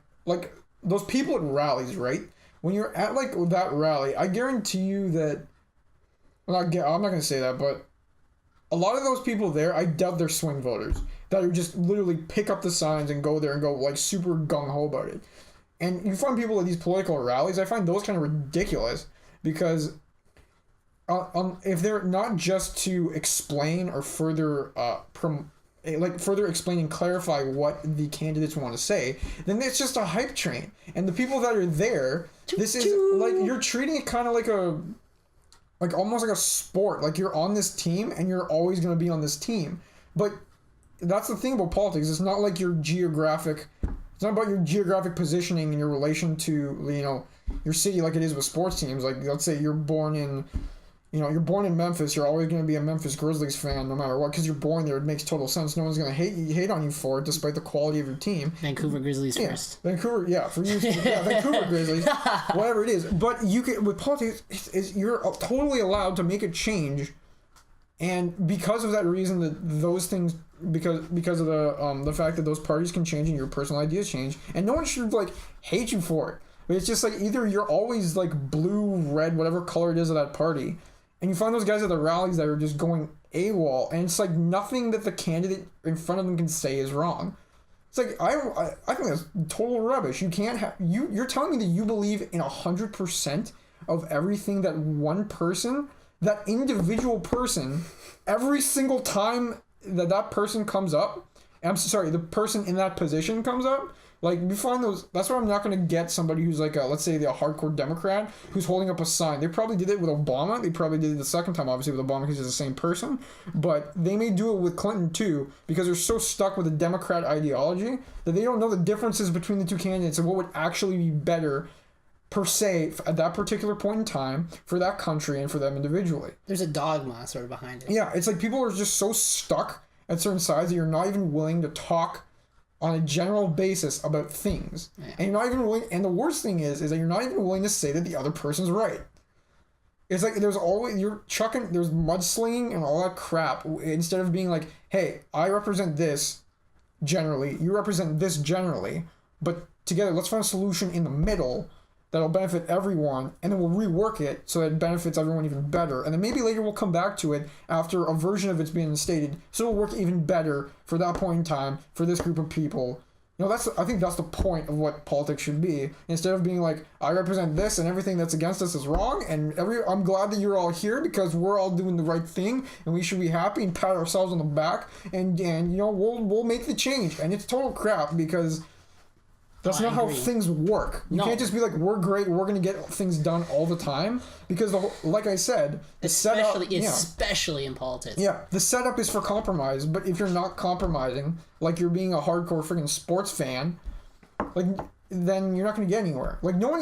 those people at rallies, right? When you're at like that rally, I guarantee you that I'm not gonna say that, but a lot of those people there, I doubt they're swing voters that are just literally pick up the signs and go there and go like super gung-ho about it. And you find people at these political rallies, I find those kind of ridiculous, because if they're not just to explain or further further explain and clarify what the candidates want to say, then it's just a hype train. And the people that are there, this is like, you're treating it kind of like almost like a sport. Like, you're on this team and you're always going to be on this team. But that's the thing about politics. It's not like your geographic... It's not about your geographic positioning and your relation to, your city, like it is with sports teams. Like, let's say you're born in Memphis. You're always going to be a Memphis Grizzlies fan no matter what, because you're born there. It makes total sense. No one's going to hate on you for it, despite the quality of your team. Vancouver Grizzlies first. Vancouver Grizzlies, whatever it is. But you can, with politics, you're totally allowed to make a change, and because of that reason, that those things, because of the fact that those parties can change and your personal ideas change, and no one should like hate you for it. But it's just like, either you're always like blue, red, whatever color it is of that party, and you find those guys at the rallies that are just going AWOL, and it's like nothing that the candidate in front of them can say is wrong. It's like, I think that's total rubbish. You can't have, you're telling me that you believe in 100% of everything that one person, that individual person, every single time that person comes up, the person in that position comes up, like, you find those, that's why I'm not going to get somebody who's like let's say a hardcore Democrat who's holding up a sign. They probably did it with Obama. They probably did it the second time, obviously, with Obama, because he's the same person. But they may do it with Clinton too, because they're so stuck with the Democrat ideology that they don't know the differences between the two candidates and what would actually be better per se at that particular point in time for that country and for them individually. There's a dogma sort of behind it. Yeah, it's like people are just so stuck at certain sides that you're not even willing to talk on a general basis about things. Yeah. And you're not even willing, and the worst thing is that you're not even willing to say that the other person's right. It's like there's mudslinging and all that crap instead of being like, hey, I represent this generally, you represent this generally, but together let's find a solution in the middle that'll benefit everyone, and then we'll rework it so that it benefits everyone even better. And then maybe later we'll come back to it after a version of it's being stated, so it'll work even better for that point in time, for this group of people. You know, I think that's the point of what politics should be. Instead of being like, I represent this and everything that's against us is wrong, and I'm glad that you're all here because we're all doing the right thing, and we should be happy and pat ourselves on the back, and you know, we'll make the change. And it's total crap because that's not how things work. You can't just be like, we're great, we're going to get things done all the time. Because, like I said, especially in politics. Yeah, the setup is for compromise. But if you're not compromising, like you're being a hardcore freaking sports fan, like then you're not going to get anywhere. Like no one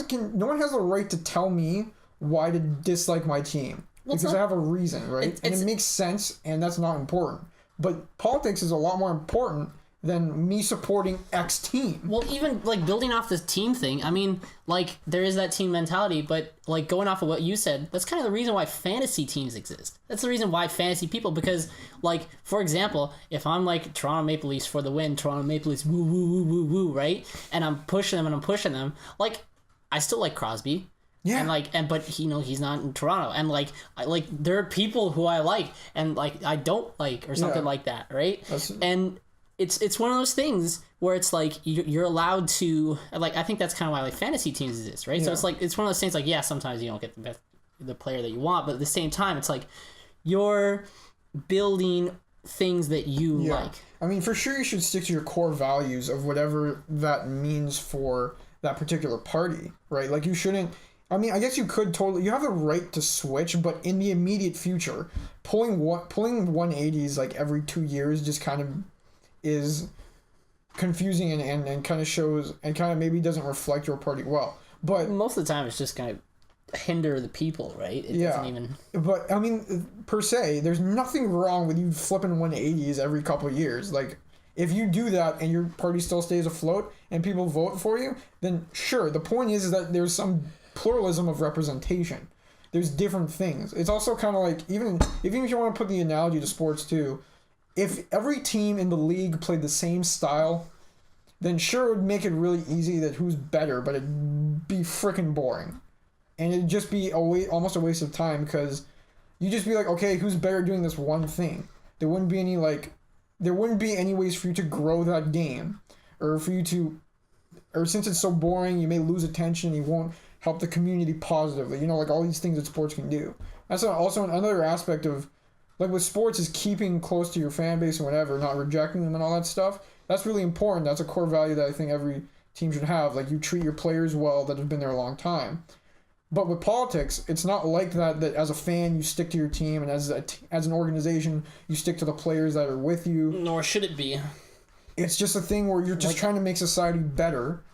has the right to tell me why to dislike my team. Because I have a reason, right? And it makes sense, and that's not important. But politics is a lot more important than me supporting X team. Well, even like building off this team thing, I mean, like there is that team mentality, but like going off of what you said, that's kind of the reason why fantasy teams exist. That's the reason why fantasy people, because like, for example, if I'm like Toronto Maple Leafs for the win, Toronto Maple Leafs woo woo woo woo woo, right? And I'm pushing them, like I still like Crosby. Yeah. But he's not in Toronto, and like there are people who I like and like I don't like or something like that, right? And it's one of those things where it's like you're allowed to, like, I think that's kind of why like fantasy teams exist, right? So it's like it's one of those things like, yeah, sometimes you don't get the player that you want, but at the same time it's like you're building things that you like. I mean, for sure you should stick to your core values of whatever that means for that particular party, right? Like you shouldn't, I mean, I guess you could totally, you have the right to switch, but in the immediate future, pulling 180s like every 2 years just kind of is confusing and kind of shows and kind of maybe doesn't reflect your party well. But most of the time it's just kind of hinder the people, right? It doesn't even... But I mean, per se, there's nothing wrong with you flipping 180s every couple of years. Like, if you do that and your party still stays afloat and people vote for you, then sure. The point is that there's some pluralism of representation. There's different things. It's also kind of like, even if you want to put the analogy to sports too, if every team in the league played the same style, then sure, it would make it really easy that who's better, but it'd be freaking boring. And it'd just be almost a waste of time because you'd just be like, okay, who's better doing this one thing? There wouldn't be any ways for you to grow that game, or since it's so boring, you may lose attention, you won't help the community positively. You know, like all these things that sports can do. That's also another aspect of, like with sports, is keeping close to your fan base and whatever, not rejecting them and all that stuff. That's really important. That's a core value that I think every team should have. Like, you treat your players well that have been there a long time. But with politics, it's not like that as a fan you stick to your team, and as an organization you stick to the players that are with you. Nor should it be. It's just a thing where you're just trying to make society better.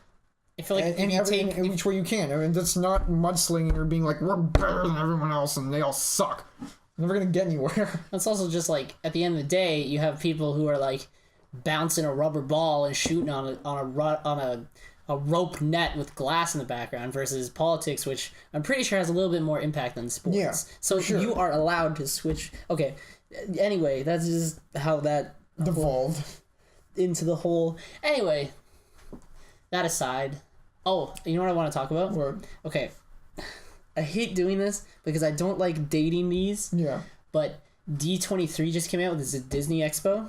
I feel like in which way you can. I mean, that's not mudslinging or being like, we're better than everyone else and they all suck. Never gonna get anywhere. It's also just like, at the end of the day, you have people who are like bouncing a rubber ball and shooting on a rope net with glass in the background versus politics, which I'm pretty sure has a little bit more impact than sports. Yeah, so sure. You are allowed to switch. Okay, anyway, that's just how that devolved into the whole. Anyway, that aside, you know what I want to talk about? Okay. I hate doing this because I don't like dating these. Yeah. But D23 just came out with this Disney Expo.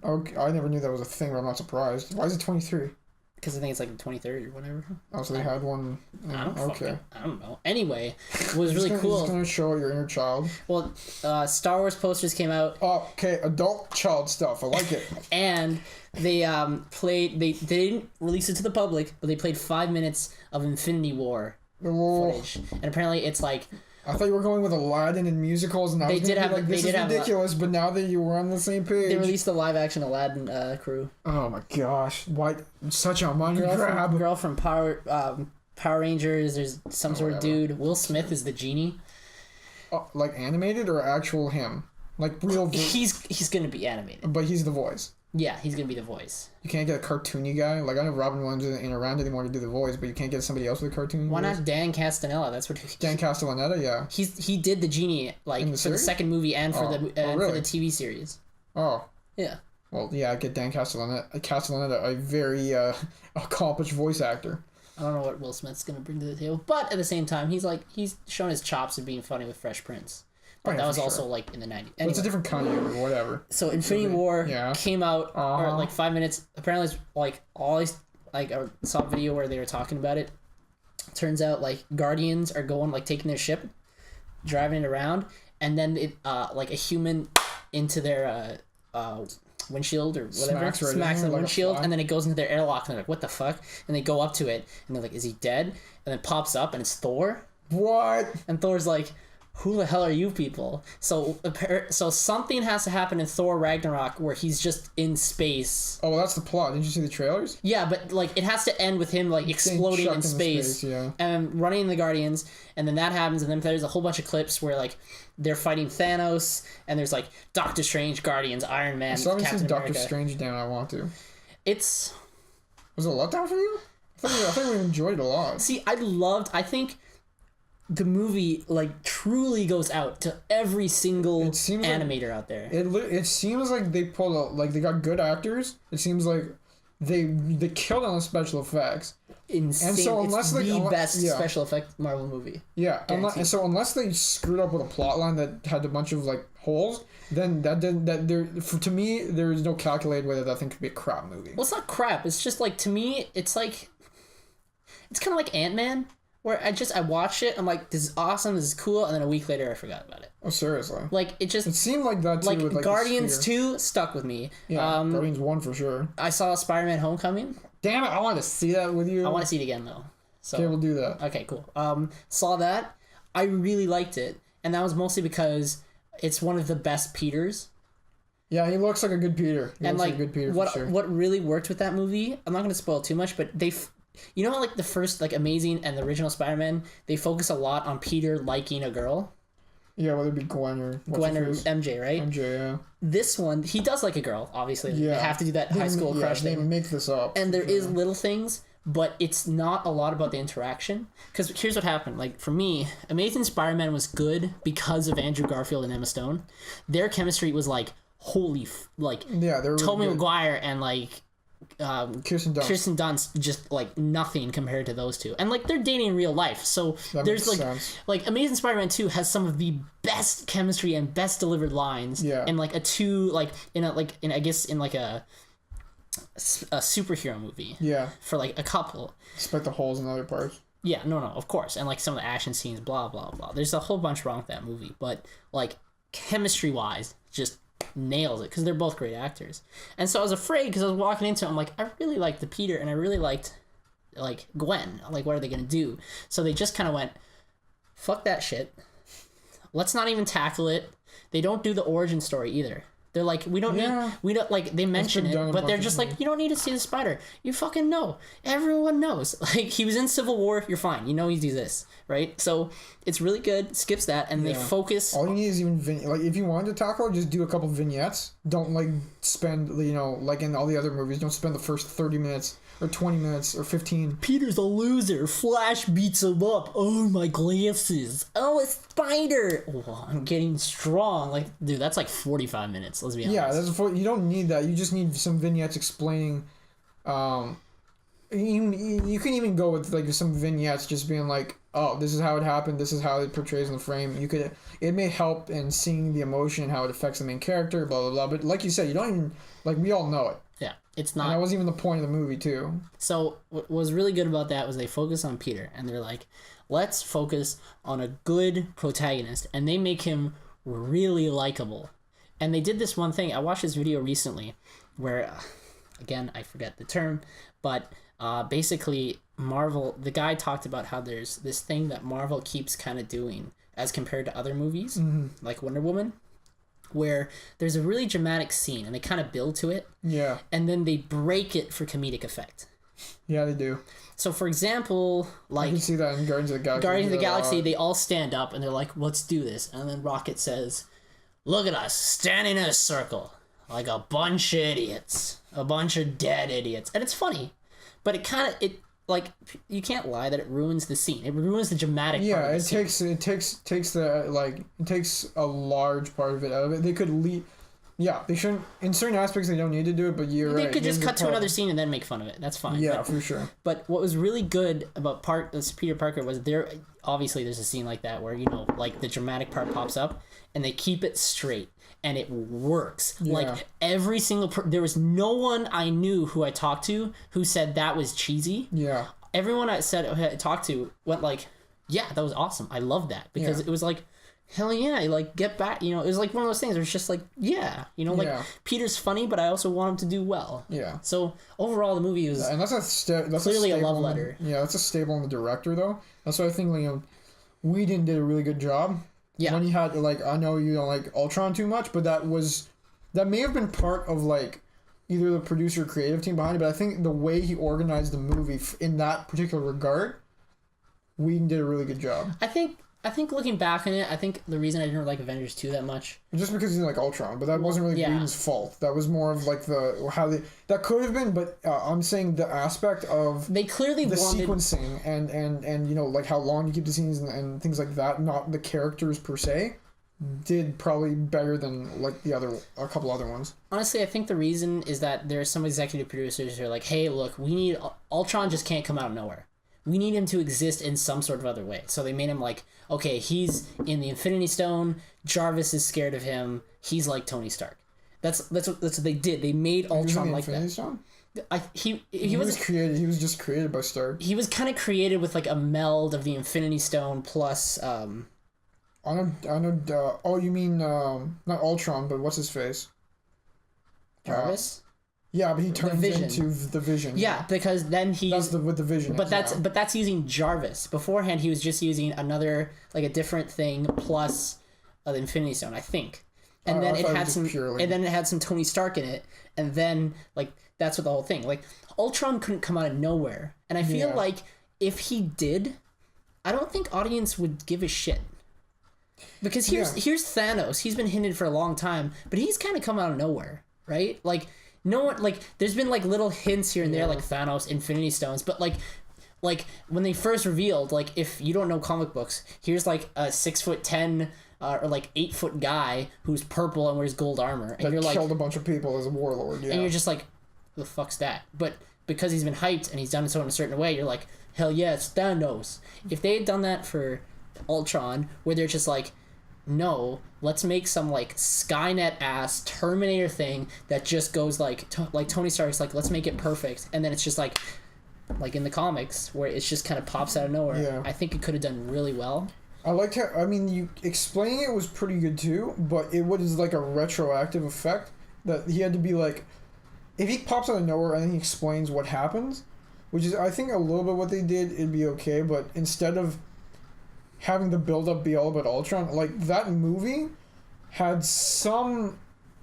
Okay, I never knew that was a thing, but I'm not surprised. Why is it 23? Because I think it's like the 23rd or whatever. Oh, so they had one. I don't know. Anyway, it was really cool. It's going to show your inner child. Well, Star Wars posters came out. Oh, okay, adult child stuff. I like it. And they they didn't release it to the public, but they played 5 minutes of Infinity War footage, and apparently it's like, I thought you were going with Aladdin and musicals, and this is ridiculous. But now that you were on the same page, they released the live action Aladdin crew. Oh my gosh! Why such a money grab? Girl from Power Rangers. There's some sort of dude. Will Smith is the genie. Like animated or actual him? Like real. He's gonna be animated. But he's the voice. Yeah, he's gonna be the voice. You can't get a cartoony guy. Like, I know Robin Williams isn't around anymore to do the voice, but you can't get somebody else with a cartoony Why voice. not Dan Castellaneta? That's what. Dan Castellaneta, yeah. He did the genie like for the second movie and for really? for the TV series. Oh. Yeah. Well, yeah, I get Dan Castellaneta, a very accomplished voice actor. I don't know what Will Smith's gonna bring to the table, but at the same time, he's shown his chops of being funny with Fresh Prince. But that was also like in the 90s. Anyway, it's a different kind of humor, whatever. So Infinity War came out or like 5 minutes. Apparently, it's like I saw a video where they were talking about it. Turns out like Guardians are going like taking their ship, driving it around, and then it like a human into their windshield or whatever smacks the windshield, and then it goes into their airlock, and they're like, "What the fuck?" And they go up to it, and they're like, "Is he dead?" And then it pops up, and it's Thor. What? And Thor's like, who the hell are you people? So something has to happen in Thor Ragnarok where he's just in space. Oh, well, that's the plot. Didn't you see the trailers? Yeah, but like it has to end with him like exploding in space, and running the Guardians, and then that happens, and then there's a whole bunch of clips where like they're fighting Thanos, and there's like Doctor Strange, Guardians, Iron Man, Captain America. Doctor Strange down. I want to. Was it a letdown for you? I think we enjoyed it a lot. See, I think the movie like truly goes out to every single animator out there. It seems like they pulled out, like they got good actors. It seems like they killed on the special effects. Insane. And so unless it's the best special effect Marvel movie. Yeah, unless they screwed up with a plot line that had a bunch of like holes, then to me there is no calculated way that thing could be a crap movie. Well, it's not crap. It's just like, to me, it's like, it's kind of like Ant-Man. Where I watched it, I'm like, this is awesome, this is cool, and then a week later I forgot about it. Oh, seriously? Like, it seemed like that too. Like, with, like Guardians 2 stuck with me. Yeah, Guardians 1 for sure. I saw SpiderMan Homecoming. Damn it, I wanted to see that with you. I want to see it again, though. So, okay, we'll do that. Okay, cool. Saw that. I really liked it, and that was mostly because it's one of the best Peters. Yeah, he looks like a good Peter. What really worked with that movie, I'm not going to spoil too much, but you know how like the first like Amazing and the original Spider-Man, they focus a lot on Peter liking a girl? Yeah, whether it be Gwen or MJ, right? MJ, yeah. This one, he does like a girl, obviously. Yeah. They have to do that high school crush thing. They make this up. And there is little things, but it's not a lot about the interaction. Because here's what happened. Like, for me, Amazing Spider-Man was good because of Andrew Garfield and Emma Stone. Their chemistry was like, Tobey Maguire and like Kirsten Dunst, just like nothing compared to those two, and like they're dating in real life, so there's like Amazing Spider-Man 2 has some of the best chemistry and best delivered lines in like a superhero movie for like a couple, despite the holes in other parts. Of course, and like some of the action scenes, blah blah blah, there's a whole bunch wrong with that movie, but like chemistry wise, just nails it because they're both great actors. And so I was afraid because I was walking into it, I'm like, I really liked the Peter and I really liked like Gwen, like what are they gonna do? So they just kind of went, fuck that shit, let's not even tackle it. They don't do the origin story either. They're like, we don't like, they mention it, but they're just like, you don't need to see the spider. You fucking know. Everyone knows. Like, he was in Civil War, you're fine. You know he does this, right? So, it's really good. Skips that, and they focus. All you need is even, like, if you wanted to tackle it, just do a couple vignettes. Don't, like, spend, like in all the other movies, don't spend the first 30 minutes or 20 minutes or 15. Peter's a loser. Flash beats him up. Oh, my glasses. Oh, a spider. Oh, I'm getting strong. Like, dude, that's like 45 minutes. Let's be honest. Yeah, you don't need that. You just need some vignettes explaining. You can even go with like some vignettes, just being like, "Oh, this is how it happened. This is how it portrays in the frame." It may help in seeing the emotion, how it affects the main character, blah blah blah. But like you said, you don't even like. We all know it. Yeah, it's not. And that wasn't even the point of the movie, too. So what was really good about that was they focus on Peter, and they're like, let's focus on a good protagonist, and they make him really likable. And they did this one thing. I watched this video recently where, again, I forget the term, but basically Marvel, the guy talked about how there's this thing that Marvel keeps kind of doing as compared to other movies, like Wonder Woman, where there's a really dramatic scene and they kind of build to it. Yeah. And then they break it for comedic effect. Yeah, they do. So, for example, like... I can see that in Guardians of the Galaxy. Guardians of the Galaxy, they all stand up and they're like, let's do this. And then Rocket says, look at us standing in a circle like a bunch of idiots, a bunch of dead idiots, and it's funny, but it like you can't lie that it ruins the scene. It ruins the dramatic. Yeah, part of the scene. it takes a large part of it out of it. They could leave. Yeah, they shouldn't. In certain aspects, they don't need to do it, but you're right. They could just cut to another scene and then make fun of it. That's fine. Yeah, for sure. But what was really good about Peter Parker was obviously there's a scene like that where, like the dramatic part pops up and they keep it straight and it works. Yeah. Like every single there was no one I knew who I talked to who said that was cheesy. Yeah. Everyone I talked to went like, yeah, that was awesome. I love that because it was like, hell yeah, like get back, it was like one of those things where it's just like, yeah, Peter's funny, but I also want him to do well. Yeah. So overall the movie was and that's clearly a love letter. Yeah, that's a staple in the director though. That's why I think Whedon did a really good job. Yeah. When he had I know you don't like Ultron too much, but that may have been part of either the producer or creative team behind it, but I think the way he organized the movie in that particular regard, Whedon did a really good job. I think looking back on it, I think the reason I didn't like Avengers 2 that much... Just because he didn't like Ultron, but that wasn't really Whedon's fault. That was more of that could have been, but I'm saying the aspect of... They clearly wanted... sequencing and how long you keep the scenes and things like that, not the characters per se, did probably better than a couple other ones. Honestly, I think the reason is that there are some executive producers who are like, hey, look, we need... Ultron just can't come out of nowhere. We need him to exist in some sort of other way. So they made him okay, he's in the Infinity Stone. Jarvis is scared of him. He's like Tony Stark. That's what they did. They made Ultron like that. Stone? He was created. He was just created by Stark. He was kind of created with a meld of the Infinity Stone plus. I know. Oh, you mean not Ultron, but what's his face? Jarvis. Yeah, but he turns into the Vision. Yeah, because then that's with the Vision. But that's using Jarvis. Beforehand, he was just using another a different thing plus the Infinity Stone, I think. And then it had some Tony Stark in it, and then that's what the whole thing. Ultron couldn't come out of nowhere, and I feel like if he did, I don't think audience would give a shit. Because here's Thanos. He's been hinted for a long time, but he's kind of come out of nowhere, right? No one there's been little hints here and there Thanos, Infinity Stones, but when they first revealed if you don't know comic books, here's a 6'10" or 8 foot guy who's purple and wears gold armor, and you're killed a bunch of people as a warlord, and you're just the fuck's that? But because he's been hyped and he's done so in a certain way, you're hell yeah, it's Thanos. If they had done that for Ultron, where they're just no, let's make some Skynet ass Terminator thing that just goes like Tony Stark's let's make it perfect, and then it's just like in the comics where it's just kind of pops out of nowhere. Yeah. I think it could have done really well. I liked how you explaining it was pretty good too, but it was a retroactive effect that he had to be if he pops out of nowhere and then he explains what happens, which is I think a little bit what they did, it'd be okay, but instead of having the build-up be all about Ultron, that movie had some...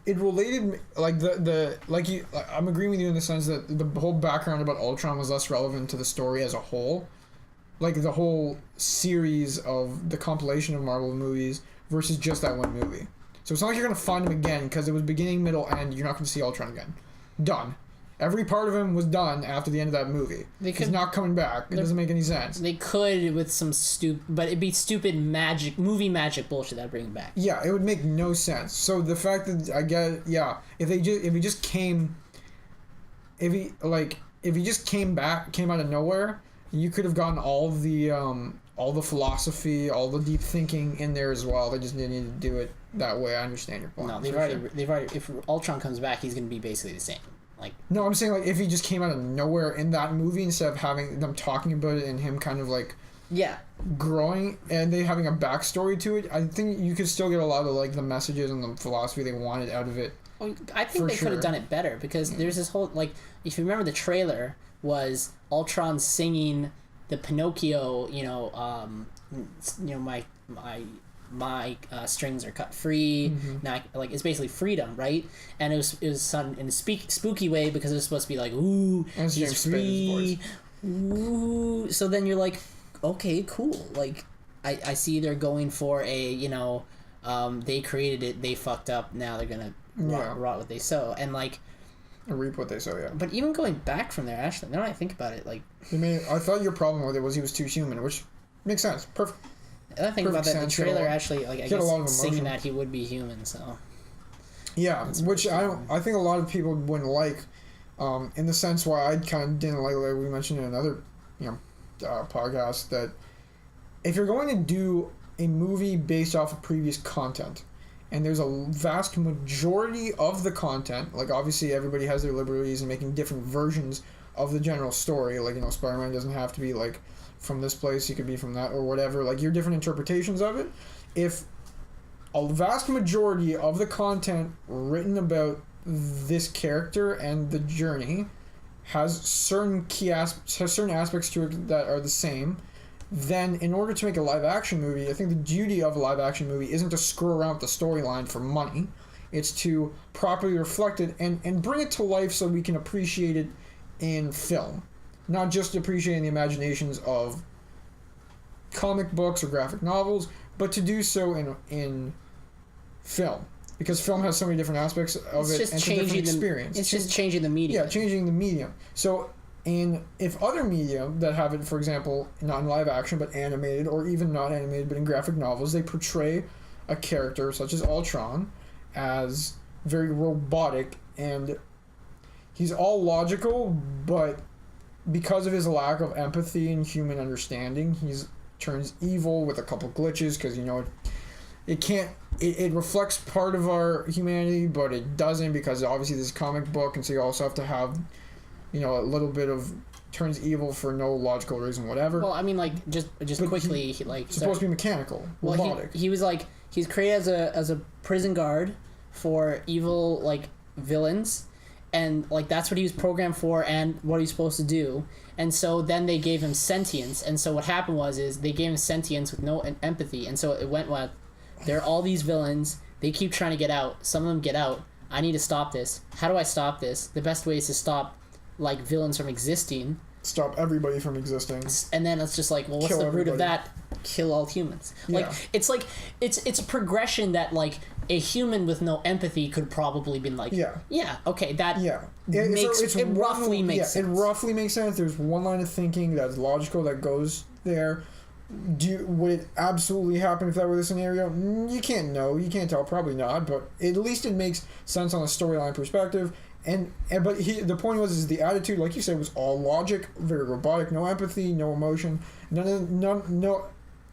It related... I'm agreeing with you in the sense that the whole background about Ultron was less relevant to the story as a whole. The whole series of the compilation of Marvel movies versus just that one movie. So it's not like you're going to find him again, because it was beginning, middle, end. You're not going to see Ultron again. Done. Every part of him was done after the end of that movie. He's not coming back. It doesn't make any sense. They could with some but it'd be stupid movie magic bullshit that'd bring him back. Yeah, it would make no sense. So the fact that I get it, yeah, if he just came out of nowhere, you could have gotten all the philosophy, all the deep thinking in there as well. They just didn't need to do it that way. I understand your point. No, they've already. If Ultron comes back, he's gonna be basically the same. No, I'm saying if he just came out of nowhere in that movie instead of having them talking about it and him kind of growing and they having a backstory to it, I think you could still get a lot of the messages and the philosophy they wanted out of it. Well, I think they could have done it better because there's this whole if you remember the trailer was Ultron singing the Pinocchio, my strings are cut free. Now, it's basically freedom, right? And it was sung in a spooky way because it was supposed to be ooh, he's free, ooh. So then you're okay, cool. I see they're going for a They created it, they fucked up, now they're gonna rot what they sow. And like reap what they sow, yeah. But even going back from there, actually, now that I think about it, like I thought your problem with it was he was too human, which makes sense. Perfect. I think about that, the trailer actually, like, I guess saying that he would be human, so yeah, which I think a lot of people wouldn't like, in the sense why I kind of didn't like we mentioned in another podcast, that if you're going to do a movie based off of previous content, and there's a vast majority of the content, like obviously everybody has their liberties in making different versions of the general story, like, you know, Spider-Man doesn't have to be like from this place, he could be from that or whatever, like your different interpretations of it. If a vast majority of the content written about this character and the journey has certain certain aspects to it that are the same, then in order to make a live action movie, I think the duty of a live action movie isn't to screw around with the storyline for money. It's to properly reflect it and bring it to life so we can appreciate it in film. Not just appreciating the imaginations of comic books or graphic novels, but to do so in film. Because film has so many different aspects of it, and it's a different experience. It's just changing the medium. Yeah, changing the medium. So, if other media that have it, for example, not in live action, but animated, or even not animated, but in graphic novels, they portray a character such as Ultron as very robotic, and he's all logical, but because of his lack of empathy and human understanding, turns evil with a couple glitches, because, you know, it reflects part of our humanity, but it doesn't, because obviously this is a comic book, and so you also have to have, you know, a little bit of turns evil for no logical reason, whatever. Well, I mean, like, just quickly, supposed to be mechanical, robotic. He was like, he's created as a prison guard for evil, like, villains, and like that's what he was programmed for and what he's supposed to do. And so then they gave him sentience, and so what happened is they gave him sentience with no empathy, and so it went with, there are all these villains, they keep trying to get out, some of them get out, I need to stop this. How do I stop this? The best way is to stop, like, villains from existing. Stop everybody from existing. And then it's just like, well, what's the root of that? Kill all humans. Yeah. Like, it's a progression that, like, a human with no empathy could probably be like, okay, that it roughly makes sense. It roughly makes sense. There's one line of thinking that's logical that goes there. Would it absolutely happen if that were the scenario? You can't know. You can't tell. Probably not. But at least it makes sense on a storyline perspective. But the point was the attitude, like you said, was all logic, very robotic, no empathy, no emotion, no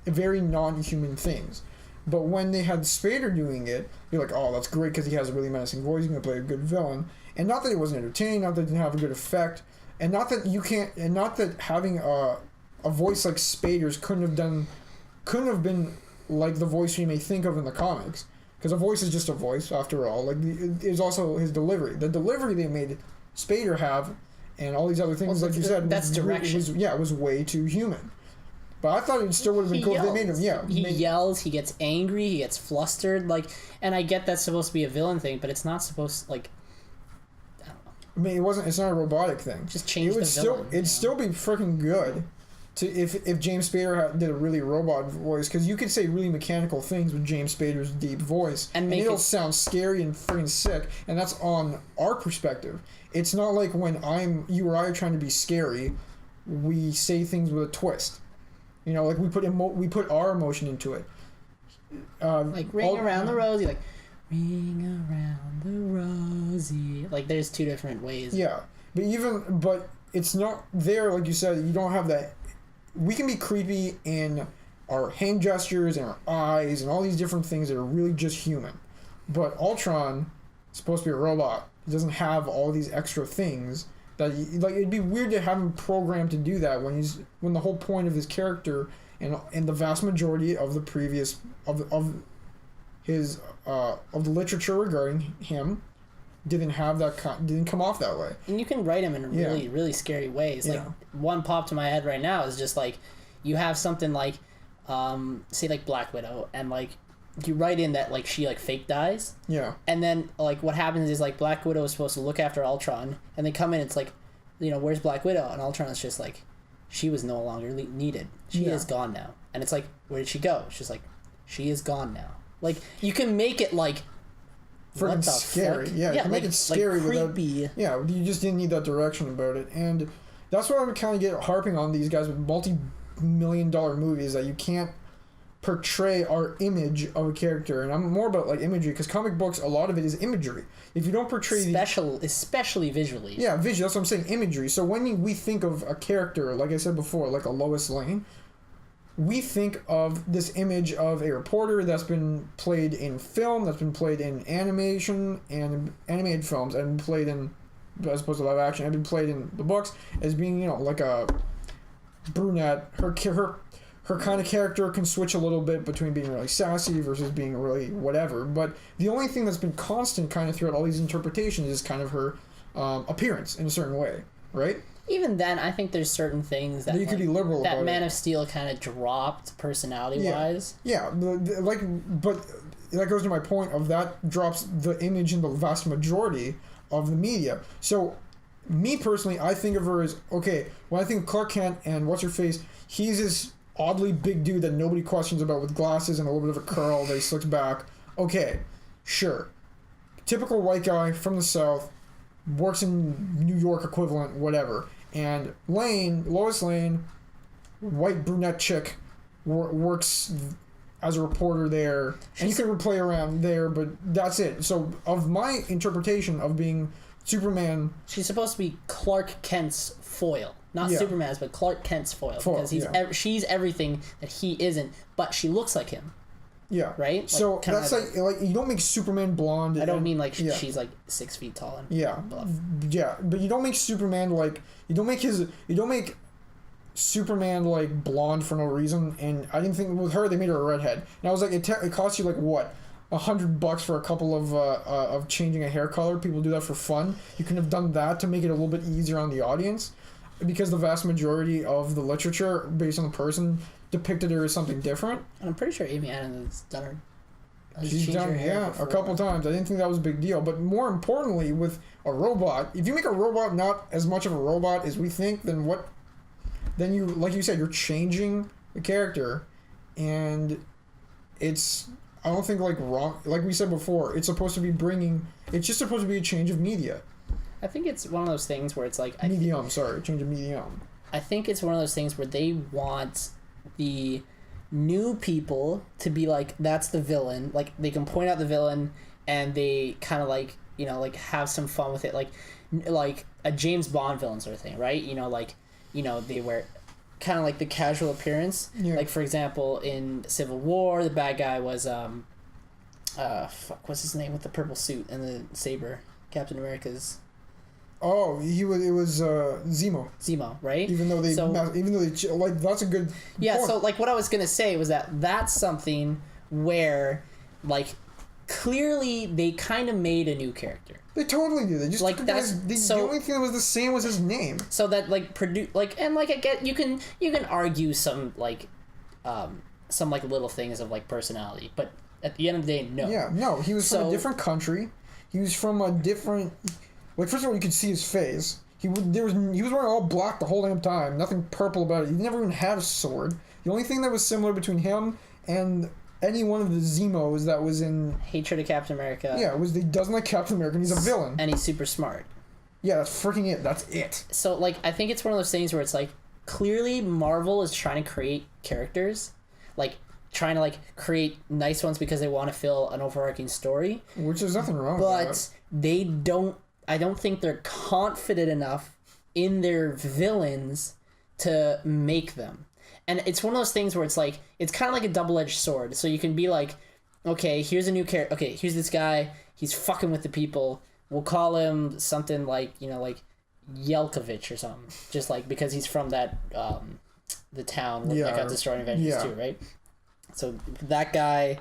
very non-human things. But when they had Spader doing it, you're like, oh, that's great because he has a really menacing voice. He's gonna play a good villain, and not that it wasn't entertaining, not that it didn't have a good effect, and not that having a voice like Spader's couldn't have been like the voice we may think of in the comics. Because a voice is just a voice, after all. Like, it's also his delivery. The delivery they made Spader have, and all these other things, like you said, that's direction. It was way too human. But I thought it still would have been cool if they made him. He yells. He gets angry. He gets flustered. Like, and I get that's supposed to be a villain thing, but it's not supposed like. I don't know. I mean, it wasn't. It's not a robotic thing. Just change the villain. It'd still be freaking good. If James Spader did a really robot voice, because you could say really mechanical things with James Spader's deep voice, and it'll sound scary and freaking sick, and that's on our perspective. It's not like when you or I are trying to be scary, we say things with a twist. You know, like we put our emotion into it. Like ring around the rosy, like ring around the rosy. Like there's two different ways. Yeah, but it's not there. Like you said, you don't have that. We can be creepy in our hand gestures and our eyes and all these different things that are really just human. But Ultron is supposed to be a robot. He doesn't have all these extra things that it'd be weird to have him programmed to do that when the whole point of his character and the vast majority of the previous of the literature regarding him didn't come off that way. And you can write him in really, really scary ways. Like one popped to my head right now is just like you have something like say like Black Widow, and like you write in that like she like fake dies. Yeah. And then like what happens is like Black Widow is supposed to look after Ultron, and they come in, it's like, you know, where's Black Widow? And Ultron is just like, she was no longer needed. She is gone now. And it's like, where did she go? She's like, she is gone now. Like, you can make it, like, freaking scary. Fuck? Yeah, you can make it scary creepy. without... Yeah, you just didn't need that direction about it. And that's why I would kind of get harping on these guys with multi-million-dollar movies, that you can't portray our image of a character. And I'm more about, like, imagery, because comic books, a lot of it is imagery. If you don't portray especially visually. Yeah, visually, that's what I'm saying, imagery. So when we think of a character, like I said before, like a Lois Lane, we think of this image of a reporter that's been played in film, that's been played in animation and animated films, and been played in, as opposed to live action, and been played in the books as being, you know, like a brunette. Her kind of character can switch a little bit between being really sassy versus being really whatever. But the only thing that's been constant kind of throughout all these interpretations is kind of her appearance in a certain way, right? Even then, I think there's certain things that you could be liberal that about Man it. of Steel kind of dropped personality-wise. Yeah, but that goes to my point of that drops the image in the vast majority of the media. So, me personally, I think of her as, okay, when I think of Clark Kent and what's-her-face, he's this oddly big dude that nobody questions about with glasses and a little bit of a curl that he slicks back. Okay, sure. Typical white guy from the South, works in New York equivalent, whatever. And Lois Lane, white brunette chick, works as a reporter there. And you can play around there, but that's it. So, of my interpretation of being Superman... She's supposed to be Clark Kent's foil. Not Superman's, but Clark Kent's foil. Because she's everything that he isn't, but she looks like him. Yeah. Right? Like, so that's like you don't make Superman blonde. I don't mean like she's like 6 feet tall and buff. Yeah, but you don't make Superman like you don't make Superman like blonde for no reason. And I didn't think with her they made her a redhead. And I was like, it costs you like what, $100 for a couple of changing a hair color. People do that for fun. You could have done that to make it a little bit easier on the audience, because the vast majority of the literature based on the person depicted her as something different. And I'm pretty sure Amy Adams has done her. She's done, a couple times. I didn't think that was a big deal. But more importantly, with a robot, if you make a robot not as much of a robot as we think, then what? Then you, like you said, you're changing the character, and it's, I don't think, like wrong. Like we said before, it's supposed to be it's just supposed to be a change of media. I think it's one of those things where it's like change of medium. I think it's one of those things where they want the new people to be like, that's the villain. Like, they can point out the villain, and they kind of like, you know, like have some fun with it, like a James Bond villain sort of thing, right? You know, like, you know, they wear kind of like the casual appearance. Yeah. Like, for example, in Civil War, the bad guy was what's his name with the purple suit and the saber? Captain America's. Oh, it was Zemo. Zemo, right? Even though they like, that's a good point. So like what I was gonna say was that's something where, like, clearly they kind of made a new character. They totally do. They just like the only thing that was the same was his name. So that like I get you can argue some like little things of like personality, but at the end of the day, no. Yeah, no. He was from a different country. He was from a different. Like, first of all, you could see his face. He was wearing all black the whole damn time. Nothing purple about it. He never even had a sword. The only thing that was similar between him and any one of the Zemos that was in... Hatred of Captain America. Yeah, was he doesn't like Captain America, and he's a villain. And he's super smart. Yeah, that's freaking it. That's it. So, like, I think it's one of those things where it's like, clearly Marvel is trying to create characters. Like, trying to, like, create nice ones because they want to fill an overarching story. Which there's nothing wrong with that. But they don't... I don't think they're confident enough in their villains to make them. And it's one of those things where it's like, it's kind of like a double-edged sword. So you can be like, okay, here's a new character. Okay, here's this guy. He's fucking with the people. We'll call him something like, you know, like Yelkovich or something. Just like, because he's from that, the town that got destroyed in Avengers 2, right? So that guy,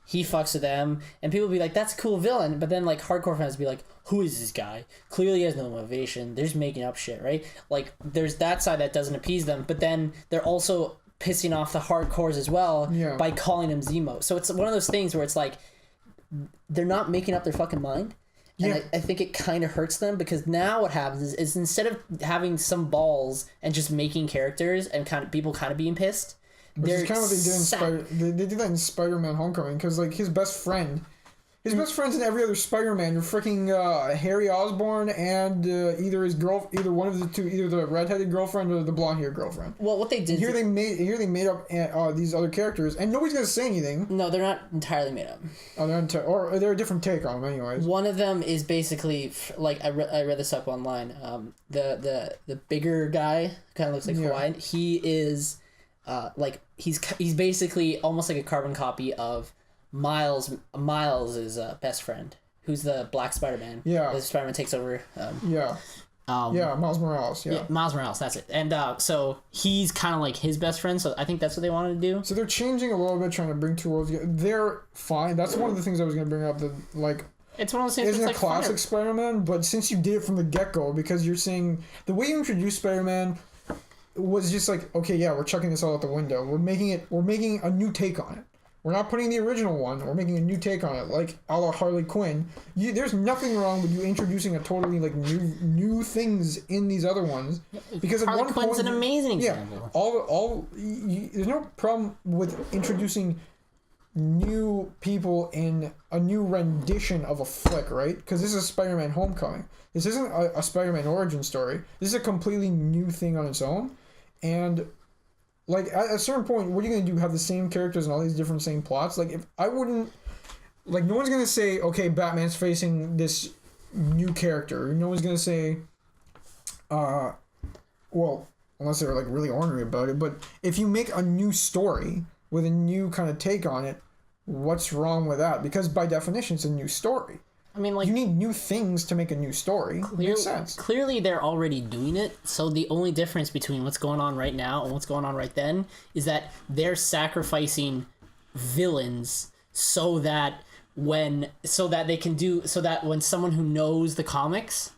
he fucks with them. And people be like, that's a cool villain. But then, like, hardcore fans be like, who is this guy? Clearly he has no motivation. They're just making up shit, right? Like, there's that side that doesn't appease them, but then they're also pissing off the hardcores as well by calling him Zemo. So it's one of those things where it's like, they're not making up their fucking mind. And I think it kind of hurts them, because now what happens is instead of having some balls and just making characters and kind of people kind of being pissed, Which is kind of what they did in they did that in SpiderMan Homecoming, because like his best friend's in every other Spider-Man. You're freaking Harry Osborn and either one of the two, either the redheaded girlfriend or the blonde-haired girlfriend. Well, what they did here they made up these other characters, and nobody's gonna say anything. No, they're not entirely made up. Oh, they're a different take on them, anyways. One of them is basically like I read this up online. The bigger guy kind of looks like Hawaiian. He is like he's basically almost like a carbon copy of Miles' best friend, who's the Black Spider-Man. Yeah. The Spider-Man takes over. Miles Morales. Yeah. Miles Morales, that's it. And so he's kind of like his best friend, so I think that's what they wanted to do. So they're changing a little bit, trying to bring two worlds together. They're fine. That's one of the things I was going to bring up. That like, it's one of those things. Isn't it's a classic Spider-Man, but since you did it from the get-go, because you're saying the way you introduced Spider-Man was just like, okay, yeah, we're chucking this all out the window. We're making a new take on it. We're not putting the original one. We're making a new take on it, like a la Harley Quinn. There's nothing wrong with you introducing a totally like new things in these other ones, because Harley Quinn's an amazing example. There's no problem with introducing new people in a new rendition of a flick, right? Because this is Spider-Man Homecoming. This isn't a Spider-Man origin story. This is a completely new thing on its own, and like, at a certain point, what are you going to do? Have the same characters and all these different same plots? Like, if I wouldn't... Like, no one's going to say, okay, Batman's facing this new character. No one's going to say... well, unless they're, like, really ornery about it. But if you make a new story with a new kind of take on it, what's wrong with that? Because, by definition, it's a new story. I mean, like, you need new things to make a new story. Makes sense. Clearly, they're already doing it. So the only difference between what's going on right now and what's going on right then is that they're sacrificing villains so that when someone who knows the comics,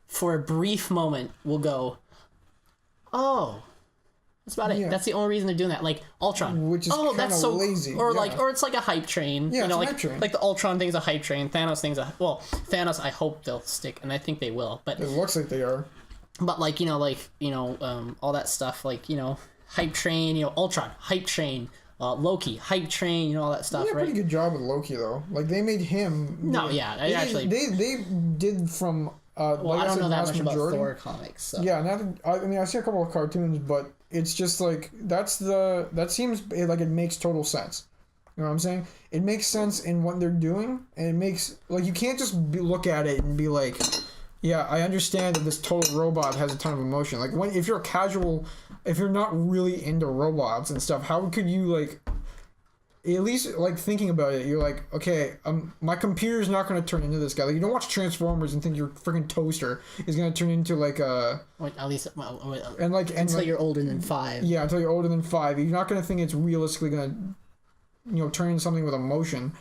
for a brief moment, will go, that's about it. Yeah. That's the only reason they're doing that. Like Ultron. Which is that's so lazy. Or it's like a hype train. Yeah, like hype train. Like the Ultron thing's a hype train. Thanos I hope they'll stick, and I think they will. But it looks like they are. But all that stuff, hype train, Ultron, hype train, Loki, hype train, all that stuff, They did a pretty good job with Loki, though. Like, they made him... No, They did from... well, I don't know that much about Thor comics, so... Yeah, I see a couple of cartoons, but it's just, like, that seems like it makes total sense. You know what I'm saying? It makes sense in what they're doing, and it makes... Like, you can't just look at it and be like... Yeah, I understand that this total robot has a ton of emotion. Like, if you're a casual... If you're not really into robots and stuff, how could you, like... At least, like, thinking about it, you're like, okay, my computer's not going to turn into this guy. Like, you don't watch Transformers and think your freaking toaster is going to turn into, like, a... At least... until you're older than 5. Yeah, until you're older than 5. You're not going to think it's realistically going to, turn into something with emotion.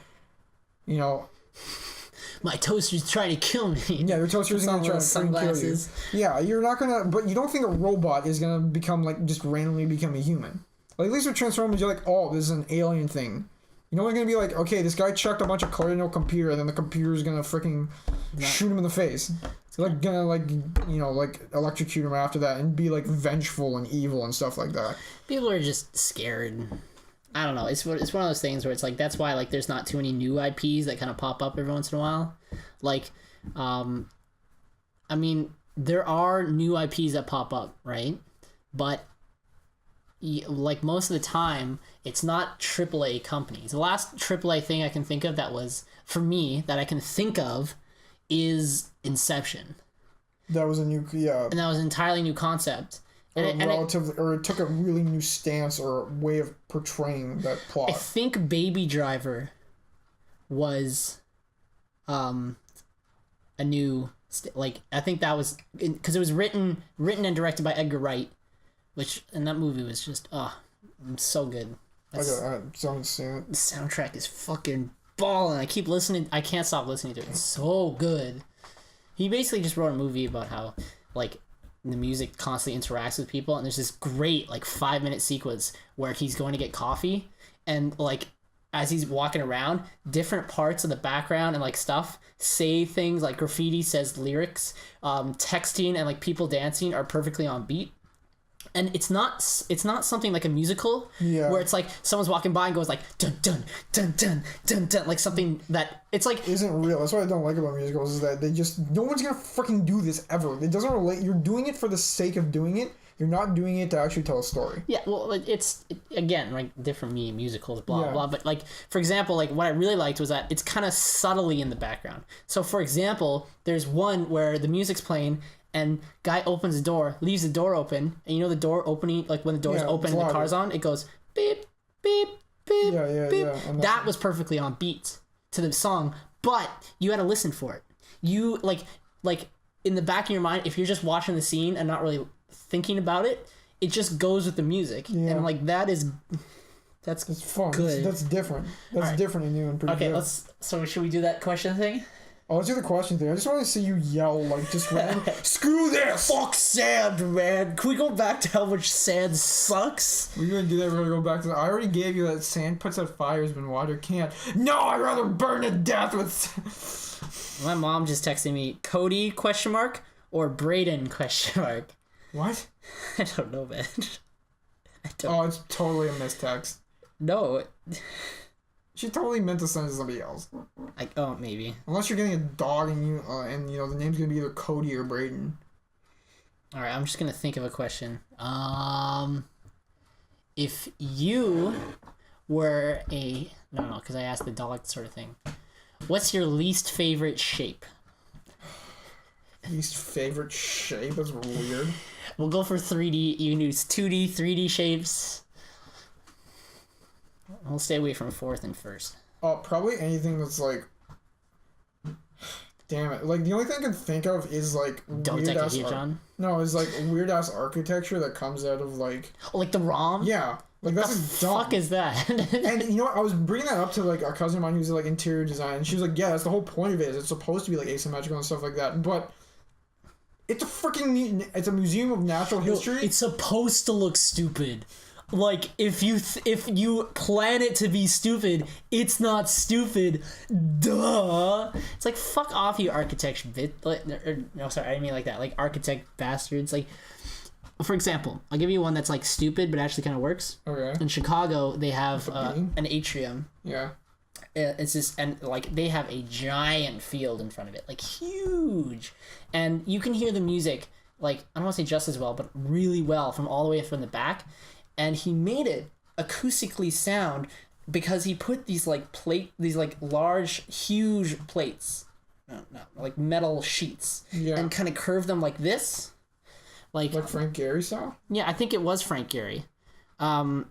My toaster's trying to kill me. Yeah, your toaster's going to try to kill you. Yeah, you're not going to... But you don't think a robot is going to become, like, just randomly become a human. Like, at least with Transformers, you're like, oh, this is an alien thing. You know, we're going to be like, okay, this guy chucked a bunch of code into a computer, and then the computer's going to freaking shoot him in the face. It's like, going to, like, electrocute him after that and be, like, vengeful and evil and stuff like that. People are just scared. I don't know. It's one of those things where it's like, that's why, like, there's not too many new IPs that kind of pop up every once in a while. Like, I mean, there are new IPs that pop up, right? But... like most of the time it's not AAA companies. The last AAA thing I can think of that was for me that I can think of is Inception. That was a new and that was an entirely new concept. It took a really new stance or way of portraying that plot. I think Baby Driver was a new I think that was because it was written and directed by Edgar Wright. And that movie was just, so good. I don't see it. The soundtrack is fucking balling. I can't stop listening to it. It's so good. He basically just wrote a movie about how, like, the music constantly interacts with people, and there's this great, like, 5-minute sequence where he's going to get coffee, and, like, as he's walking around, different parts of the background and, like, stuff say things, like graffiti says lyrics, texting and, like, people dancing are perfectly on beat. and it's not something like a musical where it's like someone's walking by and goes like dun dun dun dun dun dun, like something that it's like isn't real. That's what I don't like about musicals is that no one's gonna freaking do this ever. It doesn't relate. You're doing it for the sake of doing it. You're not doing it to actually tell a story. Yeah, well, again, like, different meaning, musicals, blah, blah. But, like, for example, like, what I really liked was that it's kind of subtly in the background. So, for example, there's one where the music's playing and guy opens the door, leaves the door open, and you know the door opening, like, when the door's open and the car's on, it goes beep, beep, beep, beep. That was perfectly on beat to the song, but you had to listen for it. You, like, in the back of your mind, if you're just watching the scene and not really thinking about it, it just goes with the music, and like that's fun. Good. That's different. That's different and new and pretty good. So should we do that question thing? Oh, let's do the question thing. I just want to see you yell like just random. Screw this! Fuck sand, man. Can we go back to how much sand sucks? We're gonna do that. We're gonna go back to I already gave you that sand puts out fires when water can't. No, I'd rather burn to death with. My mom just texted me Cody ? Or Braden ? What? I don't know, man. Oh, it's totally a mistext. No. She totally meant to send to somebody else. Like, oh, maybe. Unless you're getting a dog and you know the name's gonna be either Cody or Braden. All right, I'm just gonna think of a question. If you were no, because I asked the dog sort of thing. What's your least favorite shape? Least favorite shape is weird. We'll go for 3D. You can do 2D, 3D shapes. We'll stay away from fourth and first. Probably anything that's like... Damn it. Like, the only thing I can think of is, like, weird-ass... No, it's, like, weird-ass architecture that comes out of, like... Oh, like the ROM? Yeah. Like, that's just dumb. What the fuck is that? And, you know what? I was bringing that up to, like, a cousin of mine who's, like, interior design, and she was like, yeah, that's the whole point of it. Is it's supposed to be, like, asymmetrical and stuff like that. But... It's a museum of natural history. It's supposed to look stupid. Like, if you plan it to be stupid, it's not stupid. Duh. It's like, fuck off, you architect no, sorry, I didn't mean like that. Like, architect bastards. Like, for example, I'll give you one that's, like, stupid, but actually kind of works. Okay. In Chicago, they have an atrium. Yeah. It's just, and like they have a giant field in front of it, like huge, and you can hear the music, like, I don't want to say just as well, but really well from all the way from the back. And he made it acoustically sound because he put these like large, huge plates, like metal sheets, and kind of curved them like this, like Frank Gehry style. Yeah, I think it was Frank Gehry. You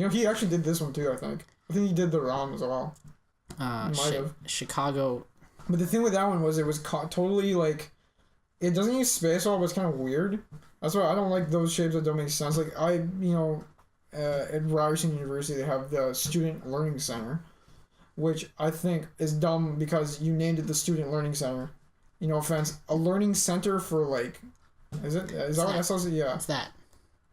know, he actually did this one too. I think he did the ROM as well. Chicago. But the thing with that one was it was totally like, it doesn't use space at all, but it's kind of weird. That's why I don't like those shapes that don't make sense. Like at Ryerson University they have the Student Learning Center, which I think is dumb because you named it the Student Learning Center. You know, offense, a learning center for like, is that what SLC? Yeah, it's that.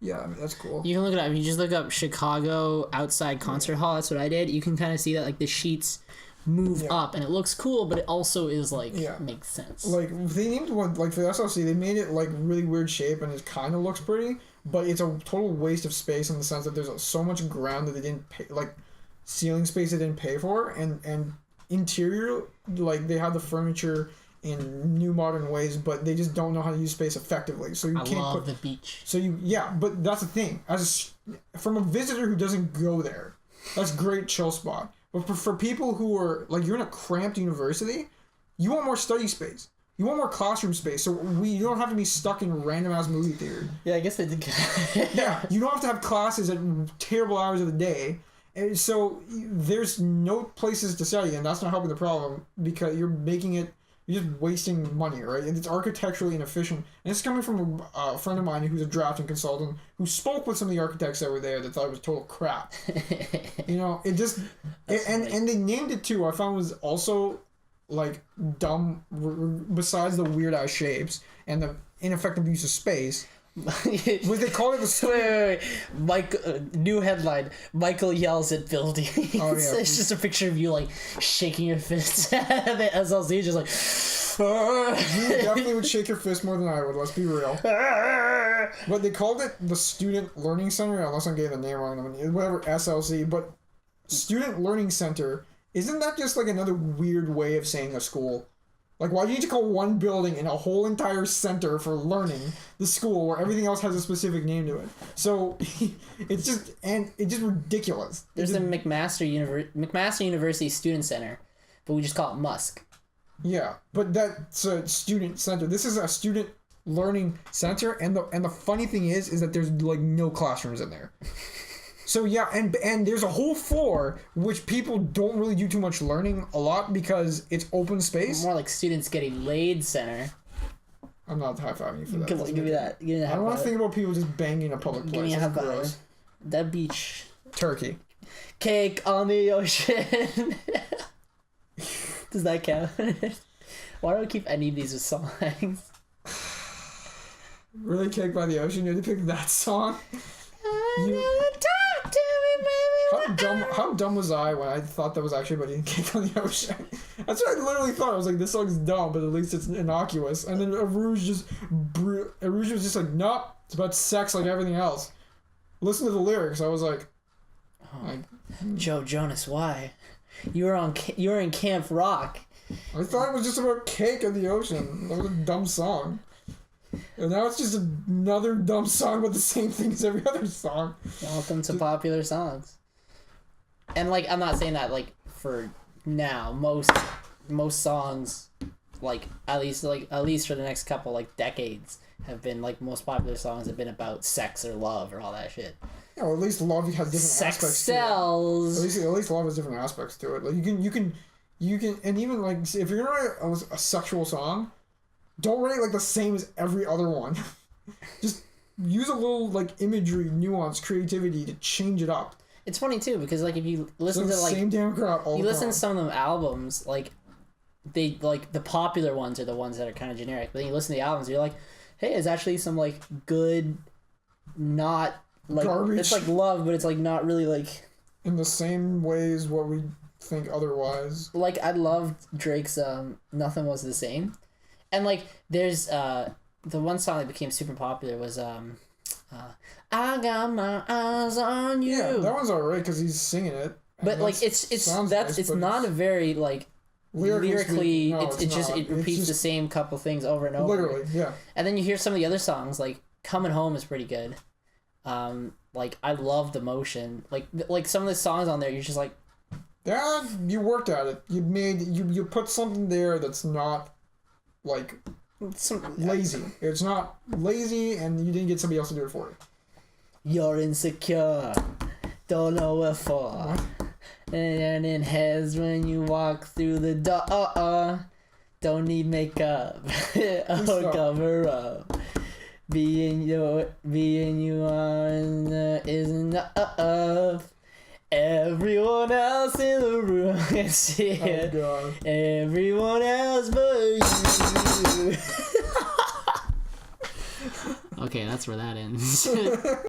Yeah, I mean, that's cool. You can look it up. If you just look up Chicago outside concert hall, that's what I did. You can kind of see that like the sheets move up, and it looks cool, but it also is like makes sense. Like they named one like for the SLC, they made it like really weird shape, and it kind of looks pretty, but it's a total waste of space in the sense that there's so much ground that they didn't pay, like ceiling space they didn't pay for, and interior, like they have the furniture in new modern ways, but they just don't know how to use space effectively. So you can't put the beach. So but that's the thing. From a visitor who doesn't go there, that's a great chill spot. But for people who are like, you're in a cramped university, you want more study space. You want more classroom space. So you don't have to be stuck in a random ass movie theater. Yeah, I guess they did. Yeah, you don't have to have classes at terrible hours of the day. And so there's no places to study, and that's not helping the problem because you're just wasting money, right? And it's architecturally inefficient. And it's coming from a friend of mine who's a drafting consultant who spoke with some of the architects that were there that thought it was total crap. You know, it just... And they named it too. I found was also, like, dumb, besides the weird-ass shapes and the ineffective use of space. Was they call it the... Wait. New headline. Michael yells at buildings. Oh, yeah, it's just a picture of you like shaking your fists at the SLC, just like, You definitely would shake your fist more than I would, let's be real. But they called it the Student Learning Center, unless I'm getting the name wrong, whatever, SLC, but Student Learning Center, isn't that just like another weird way of saying a school? Like, why do you need to call one building and a whole entire center for learning the school where everything else has a specific name to it? So, it's just ridiculous. There's the McMaster University Student Center, but we just call it Musk. Yeah, but that's a student center. This is a student learning center, and the funny thing is that there's like no classrooms in there. So yeah, and there's a whole floor which people don't really do too much learning a lot because it's open space. More like students getting laid center. I'm not high-fiving you for that. Come on, give me that. Give me that. I don't want to think about people just banging in a public place. Give me a high five. That beach. Turkey. Cake on the ocean. Does that count? Why do I keep any of these with songs? Really, Cake by the Ocean? You had to pick that song? Talk to me, baby. How dumb was I when I thought that was actually about eating cake on the ocean? That's what I literally thought. I was like, this song's dumb, but at least it's innocuous. And then Arouge was just like, nope, it's about sex like everything else. Listen to the lyrics. I was like, Joe Jonas, why? You were in Camp Rock. I thought it was just about cake in the ocean. That was a dumb song. And now it's just another dumb song about the same thing as every other song. Welcome to popular songs. And like, I'm not saying that like for now. Most songs, like at least for the next couple like decades, have been like most popular songs have been about sex or love or all that shit. Yeah, well, at least love has different sex aspects sells. to it. At least love has different aspects to it. Like you can, and even like if you're gonna write a sexual song, don't write it like the same as every other one. Just use a little like imagery, nuance, creativity to change it up. It's funny too because like if you listen to like same damn crap all you the listen time. to some of them albums, like they like the popular ones are the ones that are kind of generic. But then you listen to the albums, you're like, hey, it's actually some like good, not like garbage. It's like love, but it's like not really like in the same ways what we think otherwise. Like I loved Drake's Nothing Was the Same. And like there's the one song that became super popular was I got my eyes on you. Yeah, that one's alright because he's singing it. But like it's not a very like lyrically it repeats the same couple things over and over. Literally, yeah. And then you hear some of the other songs like Coming Home is pretty good. Like I love the motion. Like some of the songs on there you're just like, yeah, you worked at it. You put something there that's not like lazy. It's not lazy, and you didn't get somebody else to do it for you. You're insecure, don't know what for. What? And in heads when you walk through the door. Don't need makeup or cover up. Being you isn't enough. Everyone else in the room can see it. Oh, God. Everyone else but you. Okay, that's where that ends.